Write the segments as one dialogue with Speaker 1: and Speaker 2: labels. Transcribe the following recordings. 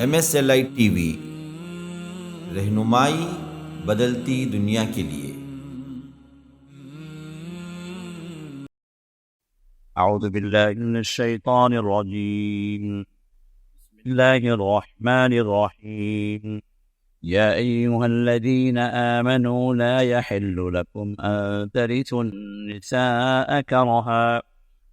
Speaker 1: MSLI TV، رہنمائی بدلتی دنیا کے لیے۔
Speaker 2: اعوذ باللہ من الشیطان الرجیم، بسم اللہ الرحمن الرحیم، یا ایہا الذین آمنوا لا يحل لكم ان ترثوا النساء کرہا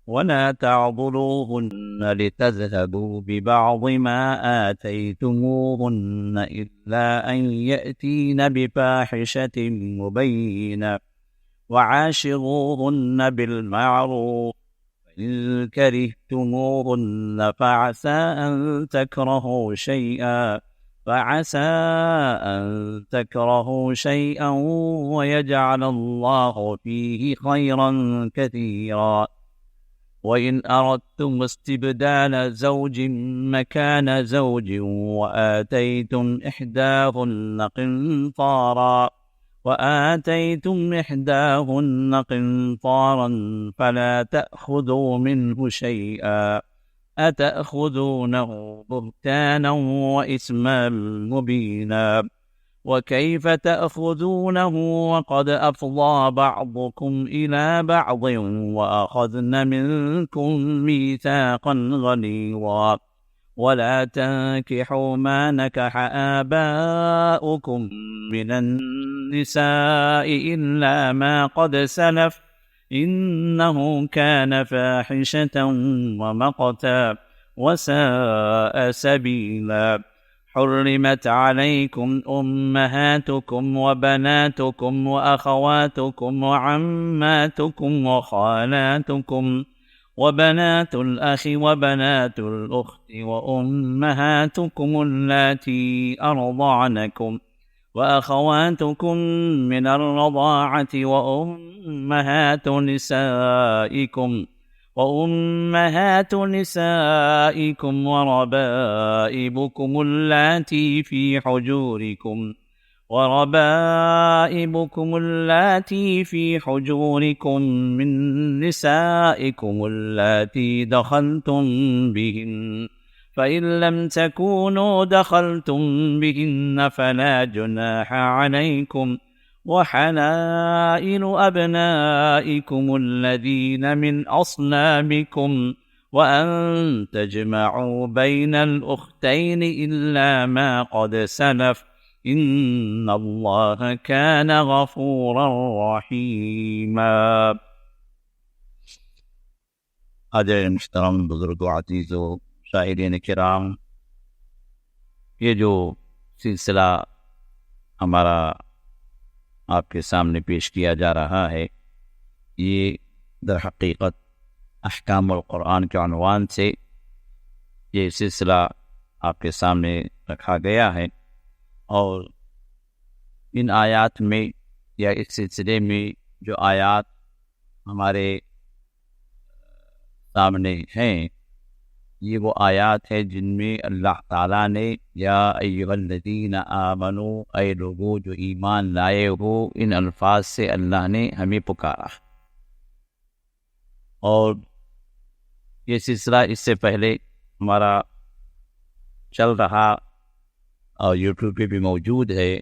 Speaker 2: ولا تعضلوهن لتذهبوا ببعض ما آتيتموهن إلا أن يأتين بفاحشة مبينة وعاشروهن بالمعروف فإن كرهتموهن فعسى أن تكرهوا شيئا ويجعل الله فيه خيرا كثيرا وَإِنْ أَرَدْتُمُ اسْتِبْدَالَ زَوْجٍ مَكَانَ زَوْجٍ وَآتَيْتُمْ إِحْدَاهُنَّ قِنطَارًا فَلَا تَأْخُذُوا مِنْهُ شَيْئًا أَتَأْخُذُونَهُ بُهْتَانًا وَإِثْمًا مُبِينًا وَكَيْفَ تَأْخُذُونَهُ وَقَدْ أَفْضَىٰ بَعْضُكُمْ إِلَىٰ بَعْضٍ وَأَخَذْنَ مِنكُم مِّيثَاقًا غَلِيظًا وَلَا تَنكِحُوا مَا نَكَحَ آبَاؤُكُم مِّنَ النِّسَاءِ إِلَّا مَا قَدْ سَلَفَ إِنَّهُ كَانَ فَاحِشَةً وَمَقْتًا وَسَاءَ سَبِيلًا حرمت عليكم أمهاتكم وبناتكم وأخواتكم وعماتكم وخالاتكم وبنات الأخ وبنات الأخت وأمهاتكم اللاتي أرضعنكم وأخواتكم من الرضاعة وأمهات نسائكم وربائبكم اللاتي في حجوركم من نسائكم اللاتي دخلتم بهن فإن لم تكونوا دخلتم بهن فلا جناح عليكم وحلائل أبنائكم الذين من أصلابكم وأن تجمعوا بين الأختين إلا ما قد سلف إن الله كان غفورا رحيما۔ حاضرین محترم، بزرگوں، عزیزوں، شاہدین کرام، یہ جو سلسلہ ہمارا آپ کے سامنے پیش کیا جا رہا ہے، یہ در حقیقت احکام القرآن کے عنوان سے یہ سلسلہ آپ کے سامنے رکھا گیا ہے، اور ان آیات میں یا اس سلسلے میں جو آیات ہمارے سامنے ہیں، یہ وہ آیات ہے جن میں اللہ تعالیٰ نے یا ایھا الذین آمنوا، اے لوگو جو ایمان لائے ہو، ان الفاظ سے اللہ نے ہمیں پکارا۔ اور یہ سلسلہ اس سے پہلے ہمارا چل رہا اور یوٹیوب پہ بھی موجود ہے،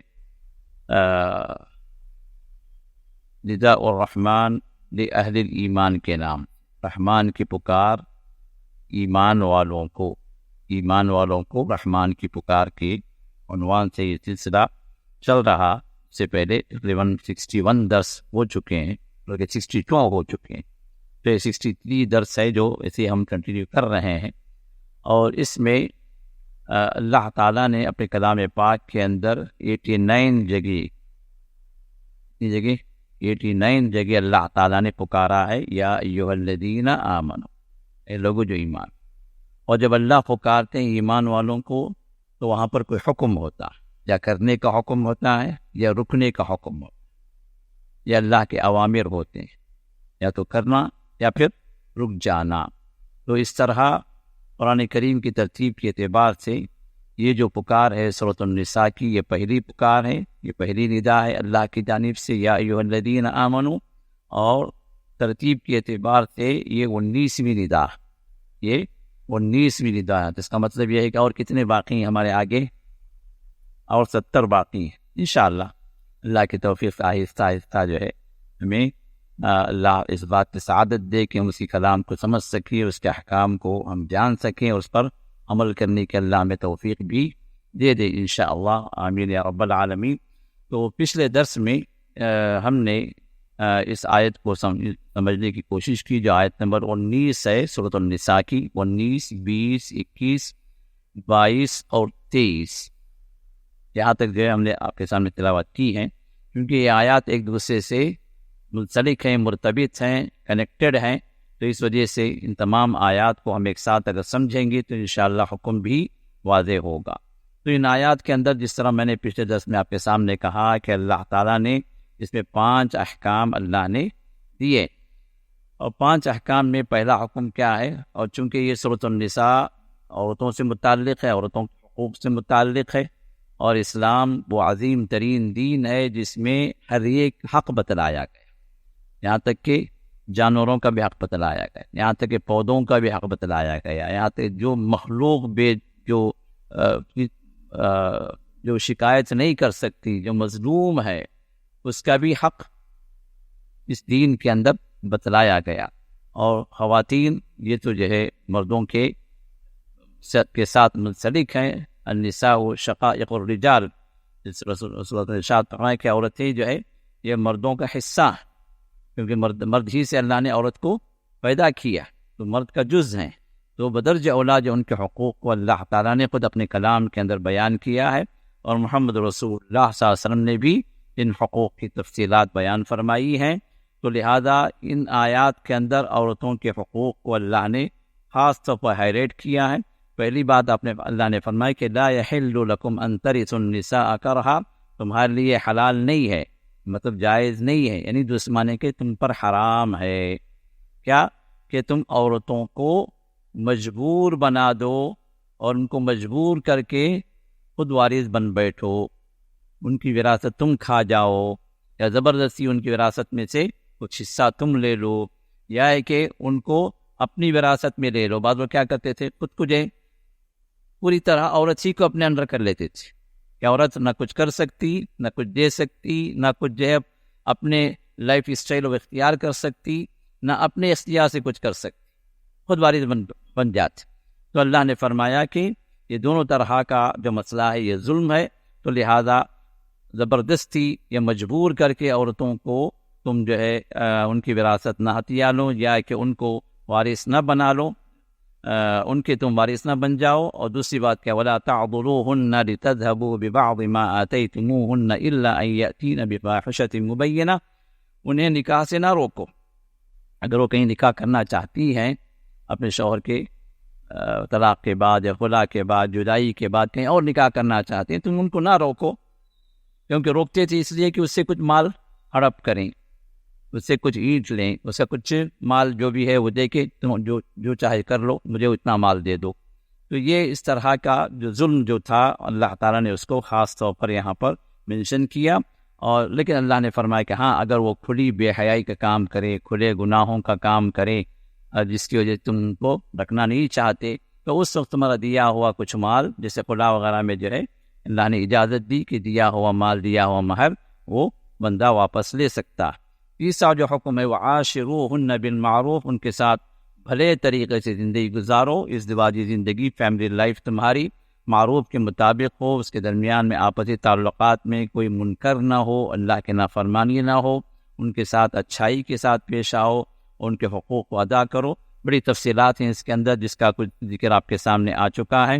Speaker 2: نداء الرحمن لأہل الایمان کے نام، رحمان کی پکار ایمان والوں کو رحمان کی پکار کے عنوان سے یہ سلسلہ چل رہا۔ اس سے پہلے تقریباً 61 درس ہو چکے ہیں، بلکہ 62 ہو چکے ہیں، تو یہ 63 درس ہے جو اسے ہم کنٹینیو کر رہے ہیں۔ اور اس میں اللہ تعالیٰ نے اپنے کلام پاک کے اندر 89 جگہ اللہ تعالیٰ نے پکارا ہے یا ایھا الذین آمنوا، اے لوگوں جو ایمان۔ اور جب اللہ پکارتے ہیں ایمان والوں کو تو وہاں پر کوئی حکم ہوتا ہے، یا کرنے کا حکم ہوتا ہے یا رکنے کا حکم ہوتا ہے، یا اللہ کے اوامر ہوتے ہیں، یا تو کرنا یا پھر رک جانا۔ تو اس طرح قرآن کریم کی ترتیب کے اعتبار سے یہ جو پکار ہے سورۃ النساء کی، یہ پہلی پکار ہے، یہ پہلی ندا ہے اللہ کی جانب سے یا ایھا الذین آمنوا، اور ترتیب کے اعتبار سے یہ 19ویں ندا، یہ 19ویں ہدایت. اس کا مطلب یہ ہے کہ اور کتنے باقی ہیں ہمارے آگے؟ اور 70 باقی ہیں. انشاءاللہ اللہ کی توفیق سے آہستہ آہستہ جو ہے ہمیں اللہ اس بات کی سعادت دے کہ ہم اسی کلام کو سمجھ سکیں، اس کے احکام کو ہم جان سکیں، اور اس پر عمل کرنے کے اللہ ہمیں توفیق بھی دے دے انشاءاللہ. آمین یا رب العالمین. تو پچھلے درس میں ہم نے اس آیت کو سمجھنے کی کوشش کی جو آیت نمبر 19 ہے سورۃ النساء کی. 19، 20، 21، 22 اور 23 یہاں تک جو ہے ہم نے آپ کے سامنے تلاوت کی ہے، کیونکہ یہ آیات ایک دوسرے سے منسلک ہیں، مرتبط ہیں، کنیکٹڈ ہیں. تو اس وجہ سے ان تمام آیات کو ہم ایک ساتھ اگر سمجھیں گے تو انشاءاللہ حکم بھی واضح ہوگا. تو ان آیات کے اندر جس طرح میں نے پچھلے درس میں آپ کے سامنے کہا کہ اللہ تعالیٰ نے اس میں 5 احکام اللہ نے دیے، اور 5 احکام میں پہلا حکم کیا ہے؟ اور چونکہ یہ سورۃ النساء عورتوں سے متعلق ہے، عورتوں کے حقوق سے متعلق ہے، اور اسلام وہ عظیم ترین دین ہے جس میں ہر ایک حق بتلایا گیا، یہاں تک کہ جانوروں کا بھی حق بتلایا گیا، یہاں تک کہ پودوں کا بھی حق بتلایا گیا، یہاں تک جو مخلوق جو شکایت نہیں کر سکتی، جو مظلوم ہے، اس کا بھی حق اس دین کے اندر بتلایا گیا. اور خواتین یہ تو جو ہے مردوں کے ساتھ منسلک ہیں. النساء شقائق الرجال، جس رسول ارشاد فرمایا کہ عورتیں جو ہے یہ مردوں کا حصہ ہیں، کیونکہ مرد ہی سے اللہ نے عورت کو پیدا کیا، تو مرد کا جز ہیں. تو بدرجہ اولا جو ان کے حقوق کو اللہ تعالیٰ نے خود اپنے کلام کے اندر بیان کیا ہے، اور محمد رسول اللہ صلی اللہ علیہ وسلم نے بھی ان حقوق کی تفصیلات بیان فرمائی ہیں. تو لہذا ان آیات کے اندر عورتوں کے حقوق کو اللہ نے خاص طور پر ہائلائٹ کیا ہے. پہلی بات اللہ نے فرمائی کہ لا یحل لکم ان ترثوا النساء کرہا، تمہارے لیے حلال نہیں ہے، مطلب جائز نہیں ہے، یعنی دوسرے کہ تم پر حرام ہے کیا کہ تم عورتوں کو مجبور بنا دو اور ان کو مجبور کر کے خود وارث بن بیٹھو، ان کی وراثت تم کھا جاؤ، یا زبردستی ان کی وراثت میں سے کچھ حصہ تم لے لو، یا ہے کہ ان کو اپنی وراثت میں لے لو. بعض وہ کیا کرتے تھے، خود کو جو ہے پوری طرح عورت ہی کو اپنے اندر کر لیتے تھے کہ عورت نہ کچھ کر سکتی، نہ کچھ دے سکتی، نہ کچھ جو ہے اپنے لائف اسٹائل و اختیار کر سکتی، نہ اپنے اختیار سے کچھ کر سکتی، خود وارث بن جاتے. تو اللہ نے فرمایا کہ یہ دونوں طرح کا جو مسئلہ ہے یہ ظلم ہے، تو لہذا زبردستی یا مجبور کر کے عورتوں کو تم جو ہے ان کی وراثت نہ ہتھیا لو، یا کہ ان کو وارث نہ بنا لو، ان کے تم وارث نہ بن جاؤ. اور دوسری بات کیا، وَلَا تَعْضُلُوهُنَّ لِتَذْهَبُوا بِبَعْضِ مَا آتَيْتُمُوهُنَّ إِلَّا أَن يَأْتِينَ بِفَاحِشَةٍ مُبَيِّنَةٍ. انہیں نکاح سے نہ روکو، اگر وہ کہیں نکاح کرنا چاہتی ہیں اپنے شوہر کے طلاق کے بعد یا خلا کے بعد، جدائی کے بعد کہیں اور نکاح کرنا چاہتے ہیں، تم ان کو نہ روکو، کیونکہ روکتے تھے اس لیے کہ اس سے کچھ مال ہڑپ کریں، اس سے کچھ اینٹ لیں، اس کا کچھ مال جو بھی ہے وہ دے کے تم جو چاہے کر لو، مجھے اتنا مال دے دو. تو یہ اس طرح کا جو ظلم جو تھا اللہ تعالیٰ نے اس کو خاص طور پر یہاں پر منشن کیا. اور لیکن اللہ نے فرمایا کہ ہاں اگر وہ کھلی بے حیائی کا کام کرے، کھلے گناہوں کا کام کرے، جس کی وجہ سے تم کو رکھنا نہیں چاہتے، تو اس وقت تمہارا دیا ہوا کچھ مال، جیسے خلا وغیرہ میں جو ہے اللہ نے اجازت دی کہ دیا ہوا مال، دیا ہوا مہر وہ بندہ واپس لے سکتا. تیسرا جو حکم ہے وعاشروہن بالمعروف، ان کے ساتھ بھلے طریقے سے زندگی گزارو. ازدواجی زندگی، فیملی لائف تمہاری معروف کے مطابق ہو، اس کے درمیان میں آپسی تعلقات میں کوئی منکر نہ ہو، اللہ کے نافرمانی نہ ہو، ان کے ساتھ اچھائی کے ساتھ پیش آؤ، ان کے حقوق کو ادا کرو. بڑی تفصیلات ہیں اس کے اندر جس کا کچھ ذکر آپ کے سامنے آ چکا ہے.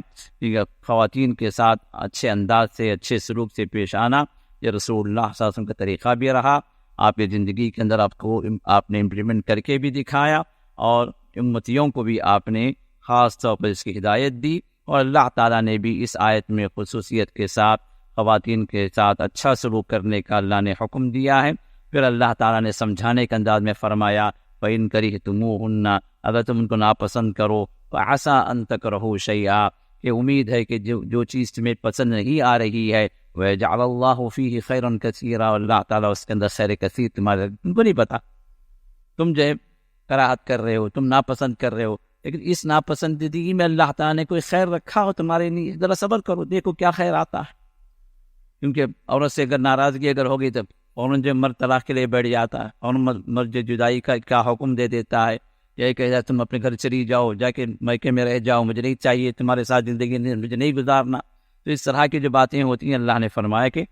Speaker 2: خواتین کے ساتھ اچھے انداز سے، اچھے سلوک سے پیش آنا یہ رسول اللہ صلی اللہ علیہ وسلم کا طریقہ بھی رہا. آپ کی زندگی کے اندر آپ نے امپلیمنٹ کر کے بھی دکھایا، اور امتیوں کو بھی آپ نے خاص طور پر اس کی ہدایت دی. اور اللہ تعالیٰ نے بھی اس آیت میں خصوصیت کے ساتھ خواتین کے ساتھ اچھا سلوک کرنے کا اللہ نے حکم دیا ہے. پھر اللہ تعالیٰ نے سمجھانے کے انداز میں فرمایا فَإِن كَرِهْتُمُوهُنَّ، اگر تم ان کو ناپسند کرو، فَعَسَىٰ أَن تَكْرَهُوا شَيْئًا، کہ امید ہے کہ جو چیز تمہیں پسند نہیں آ رہی ہے، وَيَجْعَلَ اللَّهُ فِيهِ خَيْرًا كَثِيرًا، اللہ تعالیٰ اس کے اندر خیر کثیر تم کو نہیں پتا، تم جو ہے کراہت کر رہے ہو، تم ناپسند کر رہے ہو، لیکن اس ناپسندیدگی میں اللہ تعالیٰ نے کوئی خیر رکھا ہو تمہارے لیے، ذرا صبر کرو، دیکھو کیا خیر آتا ہے. کیونکہ عورت سے اگر ناراضگی اگر ہوگی تو فوراً جو مرد طلاق کے لیے بیٹھ جاتا ہے، اور مرد جو جدائی کا کیا حکم دے دیتا ہے، یہ کہتا ہے تم اپنے گھر چلی جاؤ، جا کے میکے میں رہ جاؤ، مجھے نہیں چاہیے تمہارے ساتھ زندگی، مجھے نہیں گزارنا. تو اس طرح کی جو باتیں ہوتی ہیں، اللہ نے فرمایا کہ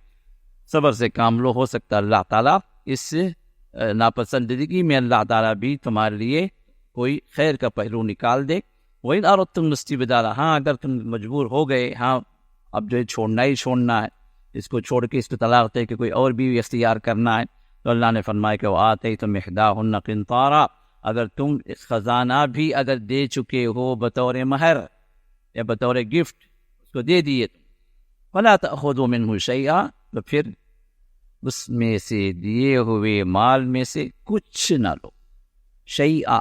Speaker 2: صبر سے کام لو، ہو سکتا ہے اللہ تعالیٰ اس ناپسندیدگی میں اللہ تعالیٰ بھی تمہارے لیے کوئی خیر کا پہلو نکال دے. وہی اور تم مستبدالا، ہاں اگر تم مجبور ہو گئے، ہاں اب جو ہے چھوڑنا ہی چھوڑنا ہے، اس کو چھوڑ کے اس کو طلاق دے کے کوئی اور بھی اختیار کرنا ہے، تو اللہ نے فرمایا کہ وہ آتے تم احداہن قنطارا، اگر تم اس خزانہ بھی اگر دے چکے ہو بطور مہر یا بطور گفٹ، اس کو دے دیے تم، فلا تأخذوا منہ شیئا، تو پھر اس میں سے دیے ہوئے مال میں سے کچھ نہ لو. شیئا،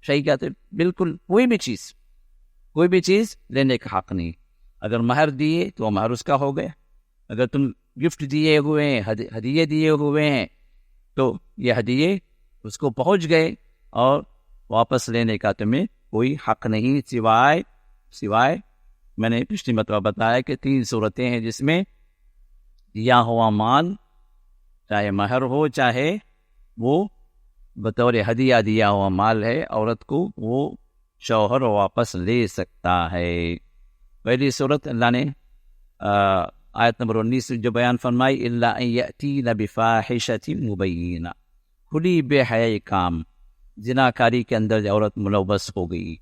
Speaker 2: شیء کہتے بالکل کوئی بھی چیز لینے کا حق نہیں. اگر مہر دیے تو مہر اس کا ہو گیا، اگر تم گفٹ دیے ہوئے ہیں، ہدیے دیے ہوئے ہیں، تو یہ ہدیے اس کو پہنچ گئے اور واپس لینے کا تمہیں کوئی حق نہیں، سوائے میں نے پچھلی مرتبہ بتایا کہ 3 صورتیں ہیں جس میں دیا ہوا مال، چاہے مہر ہو چاہے وہ بطور ہدیہ دیا ہوا مال ہے، عورت کو وہ شوہر واپس لے سکتا ہے. پہلی صورت اللہ نے آیت نمبر 19 جو بیان فرمائی، الا ان یاتین بفاحشۃ مبینہ، کھلی بے حیائی کام، زناکاری کے اندر عورت ملوث ہو گئی،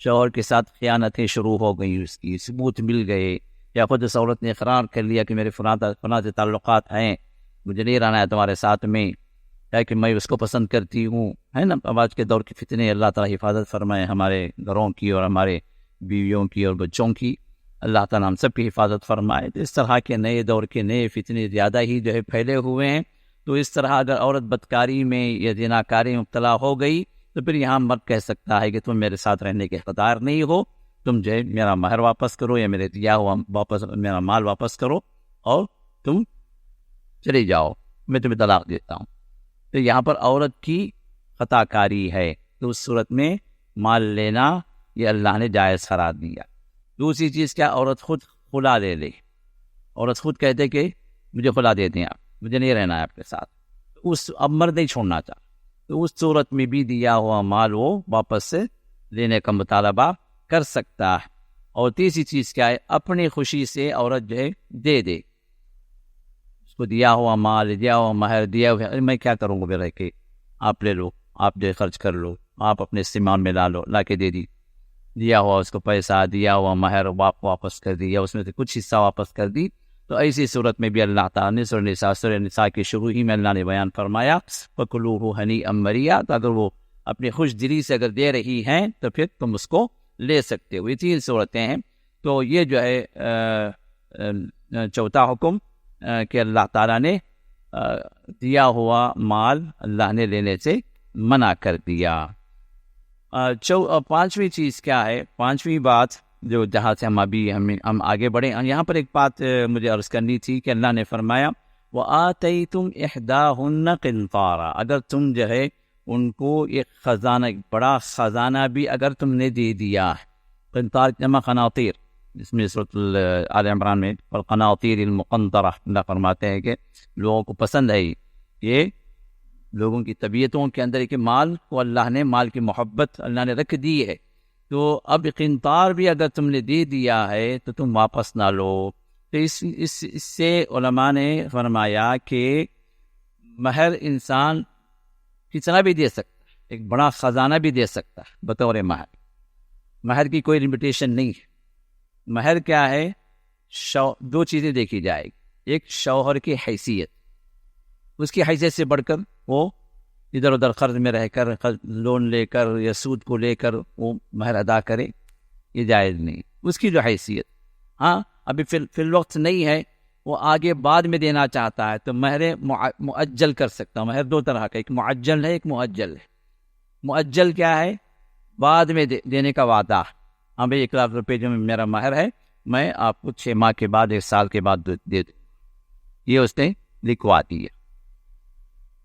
Speaker 2: شوہر کے ساتھ خیانتیں شروع ہو گئی، اس کی ثبوت مل گئے، یا خود اس عورت نے اقرار کر لیا کہ میرے فلاں سے تعلقات ہیں، مجھے نہیں رہنا ہے تمہارے ساتھ میں، ہے کہ میں اس کو پسند کرتی ہوں، ہے نا. اب آج کے دور کے فتنے، اللہ تعالیٰ حفاظت فرمائے ہمارے گھروں کی اور ہمارے بیویوں کی اور بچوں کی، اللہ تعالیٰ ہم سب کی حفاظت فرمائے. تو اس طرح کے نئے دور کے نئے فتنے زیادہ ہی جو ہے پھیلے ہوئے ہیں. تو اس طرح اگر عورت بدکاری میں یا زناکاری میں مبتلا ہو گئی تو پھر یہاں مرد کہہ سکتا ہے کہ تم میرے ساتھ رہنے کے حقدار نہیں ہو، تم جو ہے میرا مہر واپس کرو یا میرے دیا ہوا میرا مال واپس کرو اور تم چلی جاؤ، میں تمہیں طلاق دیتا ہوں. تو یہاں پر عورت کی خطا کاری ہے، تو اس صورت میں مال لینا یہ اللہ نے جائز قرار دیا. دوسری چیز کیا، عورت خود خلا لے لے، عورت خود کہتے کہ مجھے خلا دے دیں آپ، مجھے نہیں رہنا ہے آپ کے ساتھ، اس اب مرد نہیں چھوڑنا چاہتا، تو اس صورت میں بھی دیا ہوا مال وہ واپس سے لینے کا مطالبہ کر سکتا ہے. اور تیسری چیز کیا ہے، اپنی خوشی سے عورت جو ہے دے دے، اس کو دیا ہوا مال، دیا ہوا مہر، دیا ہوا میں کیا کروں گا پھر رہ کے، آپ لے لو، آپ جو خرچ کر لو، آپ اپنے استعمال میں لا کے دے دی، دیا ہوا اس کو پیسہ، دیا ہوا مہر واپس کر دی، یا اس میں سے کچھ حصہ واپس کر دی. تو ایسی صورت میں بھی اللہ تعالیٰ نے سورہ نساء کی شروع ہی میں اللہ نے بیان فرمایا فَكُلُوهُ هَنِيئًا مَرِيئًا، تو اگر وہ اپنی خوش دلی سے اگر دے رہی ہیں تو پھر تم اس کو لے سکتے ہو. یہ 3 صورتیں ہیں. تو یہ جو ہے چوتھا حکم کہ اللہ تعالیٰ نے دیا ہوا مال اللہ نے لینے سے منع کر دیا. 5ویں چیز کیا ہے، 5ویں بات جو جہاں سے ہم آگے بڑھیں، یہاں پر ایک بات مجھے عرض کرنی تھی کہ اللہ نے فرمایا وَآتَيْتُمْ إِحْدَاهُنَّ قِنطَارًا، اگر تم جو ہے ان کو ایک خزانہ، ایک بڑا خزانہ بھی اگر تم نے دے دیا. قنطار جمع قناطیر، اس میں سورۃ آل عمران میں والقناطیر المقنطرہ اللہ فرماتے ہیں کہ لوگوں کو پسند ہے، یہ لوگوں کی طبیعتوں کے اندر کہ مال کو اللہ نے، مال کی محبت اللہ نے رکھ دی ہے. تو اب قنطار بھی اگر تم نے دے دیا ہے تو تم واپس نہ لو. تو اس سے علماء نے فرمایا کہ مہر انسان کتنا بھی دے سکتا ہے، ایک بڑا خزانہ بھی دے سکتا ہے بطور مہر. مہر کی کوئی لمیٹیشن نہیں ہے. مہر کیا ہے، 2 چیزیں دیکھی جائے گی. ایک شوہر کی حیثیت، اس کی حیثیت سے بڑھ کر وہ ادھر ادھر قرض میں رہ کر، لون لے کر یا سود کو لے کر وہ مہر ادا کرے، یہ جائز نہیں. اس کی جو حیثیت، ہاں ابھی فی الوقت نہیں ہے، وہ آگے بعد میں دینا چاہتا ہے تو مہر مؤجل کر سکتا. مہر 2 طرح کا، ایک معجل ہے، ایک مؤجل ہے. مؤجل کیا ہے، بعد میں دینے کا وعدہ. ہاں بھائی 1 لاکھ روپے جو میرا مہر ہے میں آپ کو 6 ماہ کے بعد، 1 سال کے بعد دے دوں، یہ اس نے لکھوا دی ہے،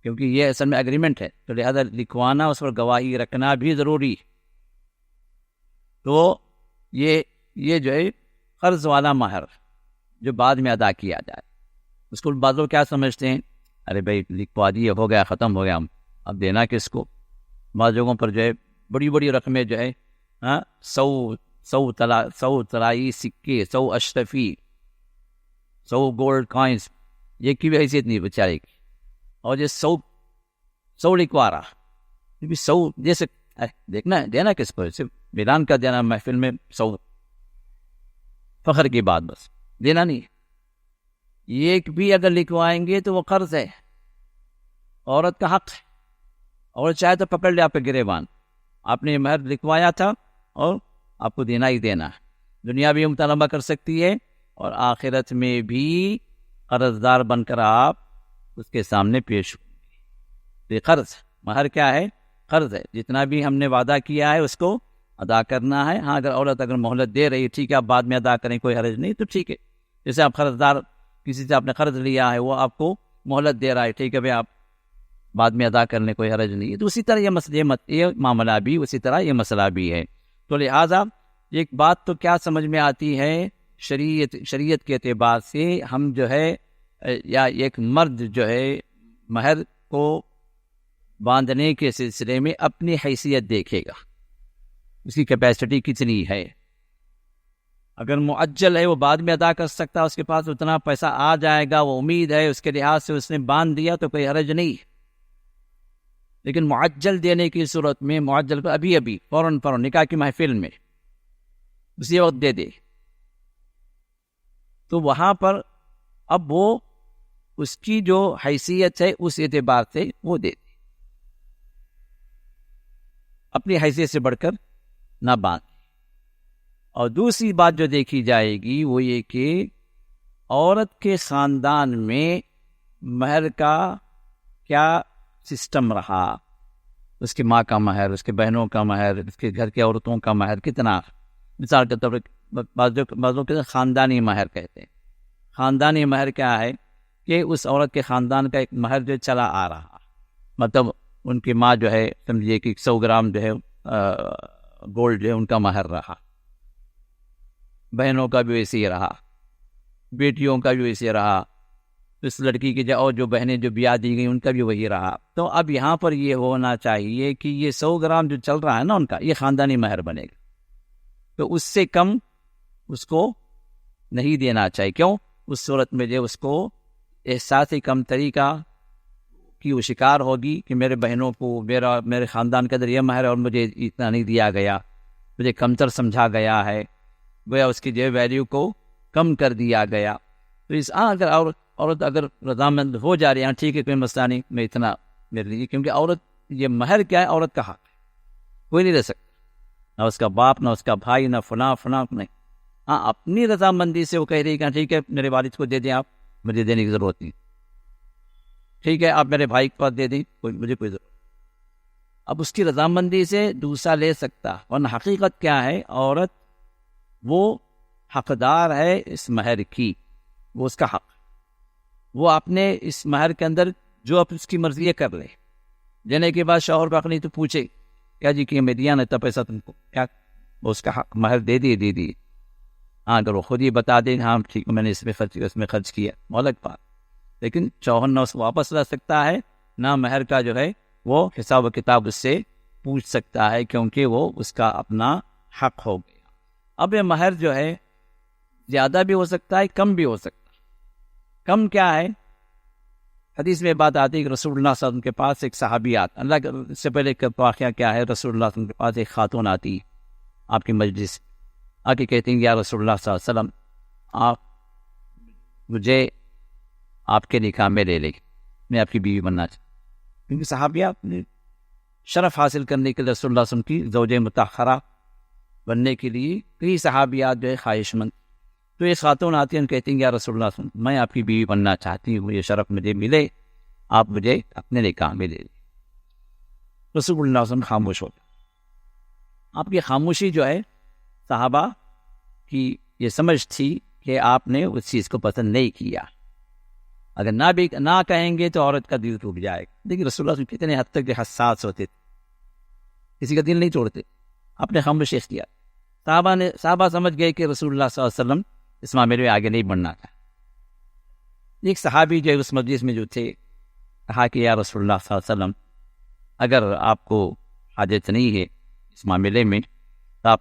Speaker 2: کیونکہ یہ اصل میں ایگریمنٹ ہے، تو لہذا لکھوانا، اس پر گواہی رکھنا بھی ضروری ہے. تو یہ جو ہے قرض والا مہر جو بعد میں ادا کیا جائے، اس کو بعض لوگ کیا سمجھتے ہیں، ارے بھائی لکھوا دیے، ہو گیا، ختم ہو گیا، اب دینا کس کو؟ بعض جگہوں پر جو ہے بڑی بڑی رقمیں جو ہے 100 طلائی سکے، 100 اشرفی، 100 گولڈ کوائنس، یہ کی بھی حیثیت نہیں بیچارے کی، اور یہ 100 لکھوا رہا، یہ بھی 100 جیسے دیکھنا ہے، دینا کس کو؟ صرف اعلان کا دینا محفل میں، 100 فخر کی بات، بس دینا نہیں۔ ایک بھی اگر لکھوائیں گے تو وہ قرض ہے، عورت کا حق ہے، اور چاہے تو پکڑ لے آپ کے گریبان، آپ نے مہر لکھوایا تھا اور آپ کو دینا ہی دینا ہے، دنیا بھی مطالبہ کر سکتی ہے اور آخرت میں بھی قرضدار بن کر آپ اس کے سامنے پیش ہوں گے۔ یہ قرض، مہر کیا ہے؟ قرض ہے، جتنا بھی ہم نے وعدہ کیا ہے اس کو ادا کرنا ہے۔ ہاں، اگر عورت مہلت دے رہی ہے، ٹھیک ہے، آپ بعد میں ادا کریں، کوئی حرج نہیں، تو ٹھیک ہے۔ جیسے آپ قرضدار، کسی سے آپ نے قرض لیا ہے، وہ آپ کو مہلت دے رہا ہے، ٹھیک ہے بھائی، آپ بعد میں ادا کرنے کوئی حرج نہیں ہے، تو اسی طرح یہ معاملہ بھی، اسی طرح یہ مسئلہ بھی ہے۔ تو لہٰذا ایک بات تو کیا سمجھ میں آتی ہے، شریعت کے اعتبار سے ہم جو ہے، یا ایک مرد جو ہے مہر کو باندھنے کے سلسلے میں اپنی حیثیت دیکھے گا، اس کی کیپیسٹی کتنی ہے۔ اگر معجل ہے، وہ بعد میں ادا کر سکتا ہے، اس کے پاس اتنا پیسہ آ جائے گا، وہ امید ہے، اس کے لحاظ سے اس نے باندھ دیا تو کوئی حرج نہیں۔ لیکن معجل دینے کی صورت میں، معجل کو ابھی فوراً نکاح کی محفل میں اسی وقت دے دے، تو وہاں پر اب وہ اس کی جو حیثیت ہے اس اعتبار سے وہ دے دے، اپنی حیثیت سے بڑھ کر نہ باندھ۔ اور دوسری بات جو دیکھی جائے گی وہ یہ کہ عورت کے خاندان میں مہر کا کیا سسٹم رہا، اس کی ماں کا مہر، اس کے بہنوں کا مہر، اس کے گھر کی عورتوں کا مہر کتنا۔ مثال کے طور پر بعضوں کے خاندانی مہر کہتے ہیں۔ خاندانی مہر کیا ہے کہ اس عورت کے خاندان کا ایک مہر جو چلا آ رہا، مطلب ان کی ماں جو ہے، سمجھیے کہ 100 گرام جو ہے گولڈ جو ہے ان کا مہر رہا، بہنوں کا بھی ویسے ہی رہا، بیٹیوں کا بھی ویسے رہا، اس لڑکی کی جو بہنیں جو بیاہ دی گئی ان کا بھی وہی رہا۔ تو اب یہاں پر یہ ہونا چاہیے کہ یہ 100 گرام جو چل رہا ہے نا ان کا، یہ خاندانی مہر بنے گا، تو اس سے کم اس کو نہیں دینا چاہیے۔ کیوں؟ اس صورت میں جو اس کو احساسی کم طریقہ کی وہ شکار ہوگی کہ میرے بہنوں کو، میرے خاندان کے اندر یہ مہر ہے اور مجھے اتنا نہیں دیا گیا، مجھے کمتر سمجھا گیا ہے، گویا اس کی جو ویلیو کو کم کر دیا گیا۔ تو اگر عورت اگر رضامند ہو جا رہی ہے، ٹھیک ہے، کوئی مسئلہ نہیں، میں اتنا میرے لیے، کیونکہ عورت، یہ مہر کیا ہے؟ عورت کا حق ہے، کوئی نہیں دے سکتا، نہ اس کا باپ، نہ اس کا بھائی، نہ فلاں نہیں۔ ہاں، اپنی رضامندی سے وہ کہہ رہی کہ ٹھیک ہے، میرے والد کو دے دیں آپ، مجھے دینے کی ضرورت نہیں، ٹھیک ہے، آپ میرے بھائی کے پاس دے دیں، مجھے کوئی ضرورت۔ اب اس کی رضامندی سے دوسرا لے سکتا، ورنہ حقیقت کیا ہے؟ عورت وہ حقدار ہے اس مہر کی، وہ اس کا حق، وہ اپنے اس مہر کے اندر جو اب اس کی مرضی کر لے، دینے کے بعد شوہر کو نہیں تو پوچھے کیا جی کہ میں دیا نا اتنا پیسہ تم کو، کیا وہ اس کا حق، مہر دے دی۔ ہاں، اگر وہ خود ہی بتا دیں ہاں ٹھیک، میں نے اس میں خرچ کیا، الگ بات، لیکن شوہر نہ اس کو واپس لا سکتا ہے، نہ مہر کا جو ہے وہ حساب و کتاب اس سے پوچھ سکتا ہے، کیونکہ وہ اس کا اپنا حق ہو گیا۔ اب یہ مہر جو ہے زیادہ بھی ہو سکتا ہے، کم بھی ہو سکتا ہے۔ کم کیا ہے؟ حدیث میں بات آتی ہے کہ رسول اللہ صلی اللہ علیہ وسلم کے پاس ایک صحابی آتا، اللہ کے اس سے پہلے کا واقعہ کیا ہے، رسول اللہ صلی اللہ علیہ وسلم کے پاس ایک خاتون آتی آپ کی مجلس، آ کے کہتے ہیں یا رسول اللہ صلی اللہ علیہ وسلم، آپ مجھے آپ کے نکاح میں لے لیں، میں آپ کی بیوی بننا چاہتا ہوں، کیونکہ صحابیہ اپنے شرف حاصل کرنے کے لیے رسول اللہ صلی اللہ علیہ وسلم کی زوج مطہرہ بننے کے لیے کئی صحابیات جو ہے خواہش مند، تو یہ خاتون آتی ہیں، کہتی ہیں یا رسول اللہ صلی اللہ علیہ وسلم، میں آپ کی بیوی بننا چاہتی ہوں، یہ شرف مجھے ملے، آپ مجھے اپنے نکاح میں لے لیں۔ رسول اللہ صلی اللہ علیہ وسلم خاموش ہو گئے۔ آپ کی خاموشی جو ہے صحابہ کی یہ سمجھ تھی کہ آپ نے اس چیز کو پسند نہیں کیا، اگر نہ کہیں گے تو عورت کا دل ٹوٹ جائے گا۔ لیکن رسول اللہ صلی اللہ علیہ وسلم کتنے حد تک حساس ہوتے تھے، کسی کا دل نہیں توڑتے، اپنے خاموشی اختیار۔ صحابہ سمجھ گئے کہ رسول اللہ صلی اللہ علیہ وسلم اس معاملے میں آگے نہیں بڑھنا تھا. ایک صحابی جو اس مجلس میں جو تھے کہا کہ یا رسول اللہ صلی اللہ علیہ وسلم اگر آپ کو حاجت نہیں ہے اس معاملے میں تو آپ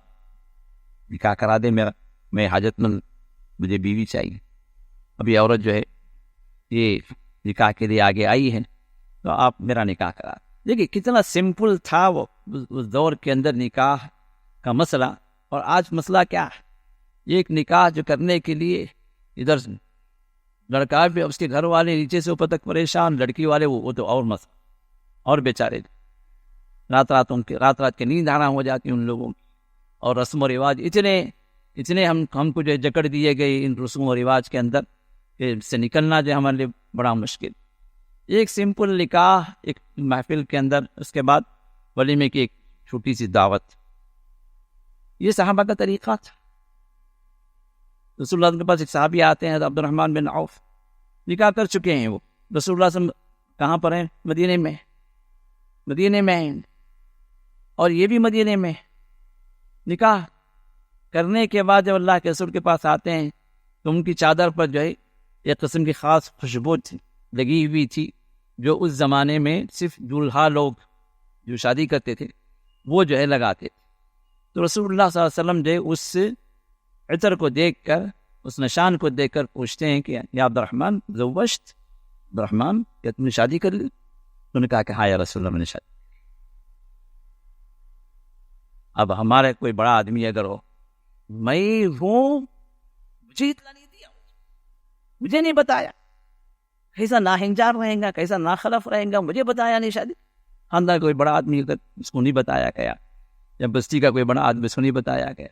Speaker 2: نکاح کرا دیں میرا، میں حاجت مند، مجھے بیوی چاہیے. اب یہ عورت جو ہے یہ نکاح کے لیے آگے آئی ہے تو آپ میرا نکاح کرا. دیکھیے کتنا سمپل تھا وہ اس دور کے اندر نکاح کا مسئلہ، اور آج مسئلہ کیا ہے؟ ایک نکاح جو کرنے کے لیے ادھر لڑکا بھی اس کے گھر والے نیچے سے اوپر تک پریشان، لڑکی والے وہ تو اور مسئلہ، اور بیچارے رات رات کی نیند آرام ہو جاتی ان لوگوں کی. اور رسم و رواج اتنے ہم کو جو جکڑ دیے گئے ان رسم و رواج کے اندر کہ اس سے نکلنا جو ہمارے لیے بڑا مشکل. ایک سمپل نکاح ایک محفل کے اندر، اس کے بعد ولیمے کی ایک چھوٹی سی دعوت، یہ صحابہ کا طریقہ تھا. رسول اللہ کے پاس ایک صحابی آتے ہیں عبد الرحمن بن عوف، نکاح کر چکے ہیں وہ. رسول اللہ صلی اللہ علیہ وسلم کہاں پر ہیں؟ مدینے میں ہیں، اور یہ بھی مدینے میں. نکاح کرنے کے بعد جب اللہ کے رسول کے پاس آتے ہیں تو ان کی چادر پر جو ہے ایک قسم کی خاص خوشبو لگی ہوئی تھی جو اس زمانے میں صرف دولہا لوگ جو شادی کرتے تھے وہ جو ہے لگاتے تھے. تو رسول اللہ صلی اللہ علیہ وسلم جو اس عطر کو دیکھ کر، اس نشان کو دیکھ کر پوچھتے ہیں کہ یا عبد الرحمن زوجت، عبد الرحمن کیا تم نے شادی کر لی؟ انہوں نے کہا کہ ہاں یا رسول اللہ میں نے شادی. اب ہمارے کوئی بڑا آدمی اگر ہو، میں ہوں، مجھے اطلاع نہیں دیا، مجھے نہیں بتایا، کیسا ناہنجار رہیں گا، کیسا ناخلف رہیں گا، مجھے بتایا نہیں شادی. خاندان کوئی بڑا آدمی اگر اس کو نہیں بتایا گیا، یا بستی کا کوئی بڑا آدمی اس کو نہیں بتایا گیا،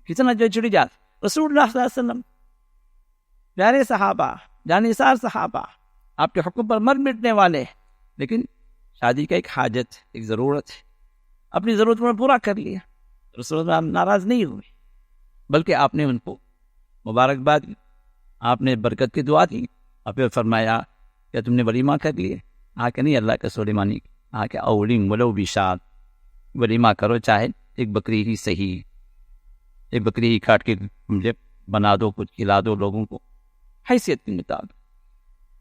Speaker 2: کتنا جو چڑی جات. رسول اللہ صلی اللہ علیہ وسلم پیارے صحابہ، جانثار صحابہ، آپ کے حکم پر مر مٹنے والے، لیکن شادی کا ایک حاجت، ایک ضرورت ہے، اپنی ضرورت میں پورا کر لیا. رسول اللہ ناراض نہیں ہوئے، بلکہ آپ نے ان کو مبارکباد دی، آپ نے برکت کی دعا دی، اور پھر فرمایا کہ تم نے ولیمہ کر لیے؟ کہ نہیں اللہ کا ولیمہ نہیں. کہ اولیم ولو بشات، ولیمہ کرو چاہے ایک بکری ہی صحیح، ایک بکری ہی کاٹ کے مجھے بنا دو، کچھ کھلا دو لوگوں کو حیثیت کے مطابق.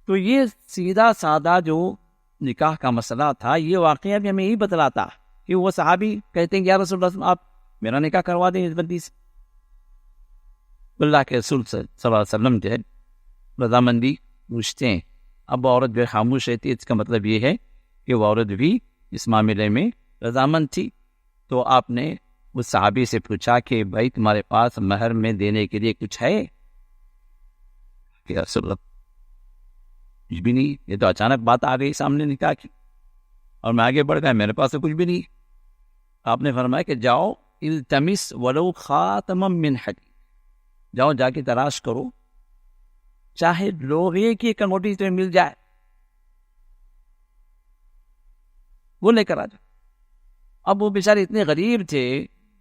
Speaker 2: تو یہ سیدھا سادہ جو نکاح کا مسئلہ تھا، یہ واقعہ بھی ہمیں یہی بتلاتا کہ وہ صحابی کہتے ہیں کہ یا رسول اللہ آپ میرا نکاح کروا دیں اس بندی سے. اللہ کے رسول صلی اللہ علیہ وسلم جو ہے رضامندی پوچھتے ہیں. اب عورت جو ہے خاموش رہتی ہے، اس کا مطلب یہ ہے کہ وہ عورت بھی اس معاملے میں رضامند تھی. تو آپ نے اس صحابی سے پوچھا کہ بھائی تمہارے پاس مہر میں دینے کے لیے کچھ ہے؟ کہ رسول اللہ کچھ بھی نہیں، یہ تو اچانک بات آ گئی سامنے نکاح کی، اور میں آگے بڑھ گیا، میرے پاس تو کچھ بھی نہیں. آپ نے فرمایا کہ جاؤ التمس ولو خاتما من حدید، جاؤ جا کے تلاش کرو، چاہے لوہے کی ایک انگوٹھی تمہیں مل جائے وہ لے کر آ جاؤ. اب وہ بیچارے اتنے غریب تھے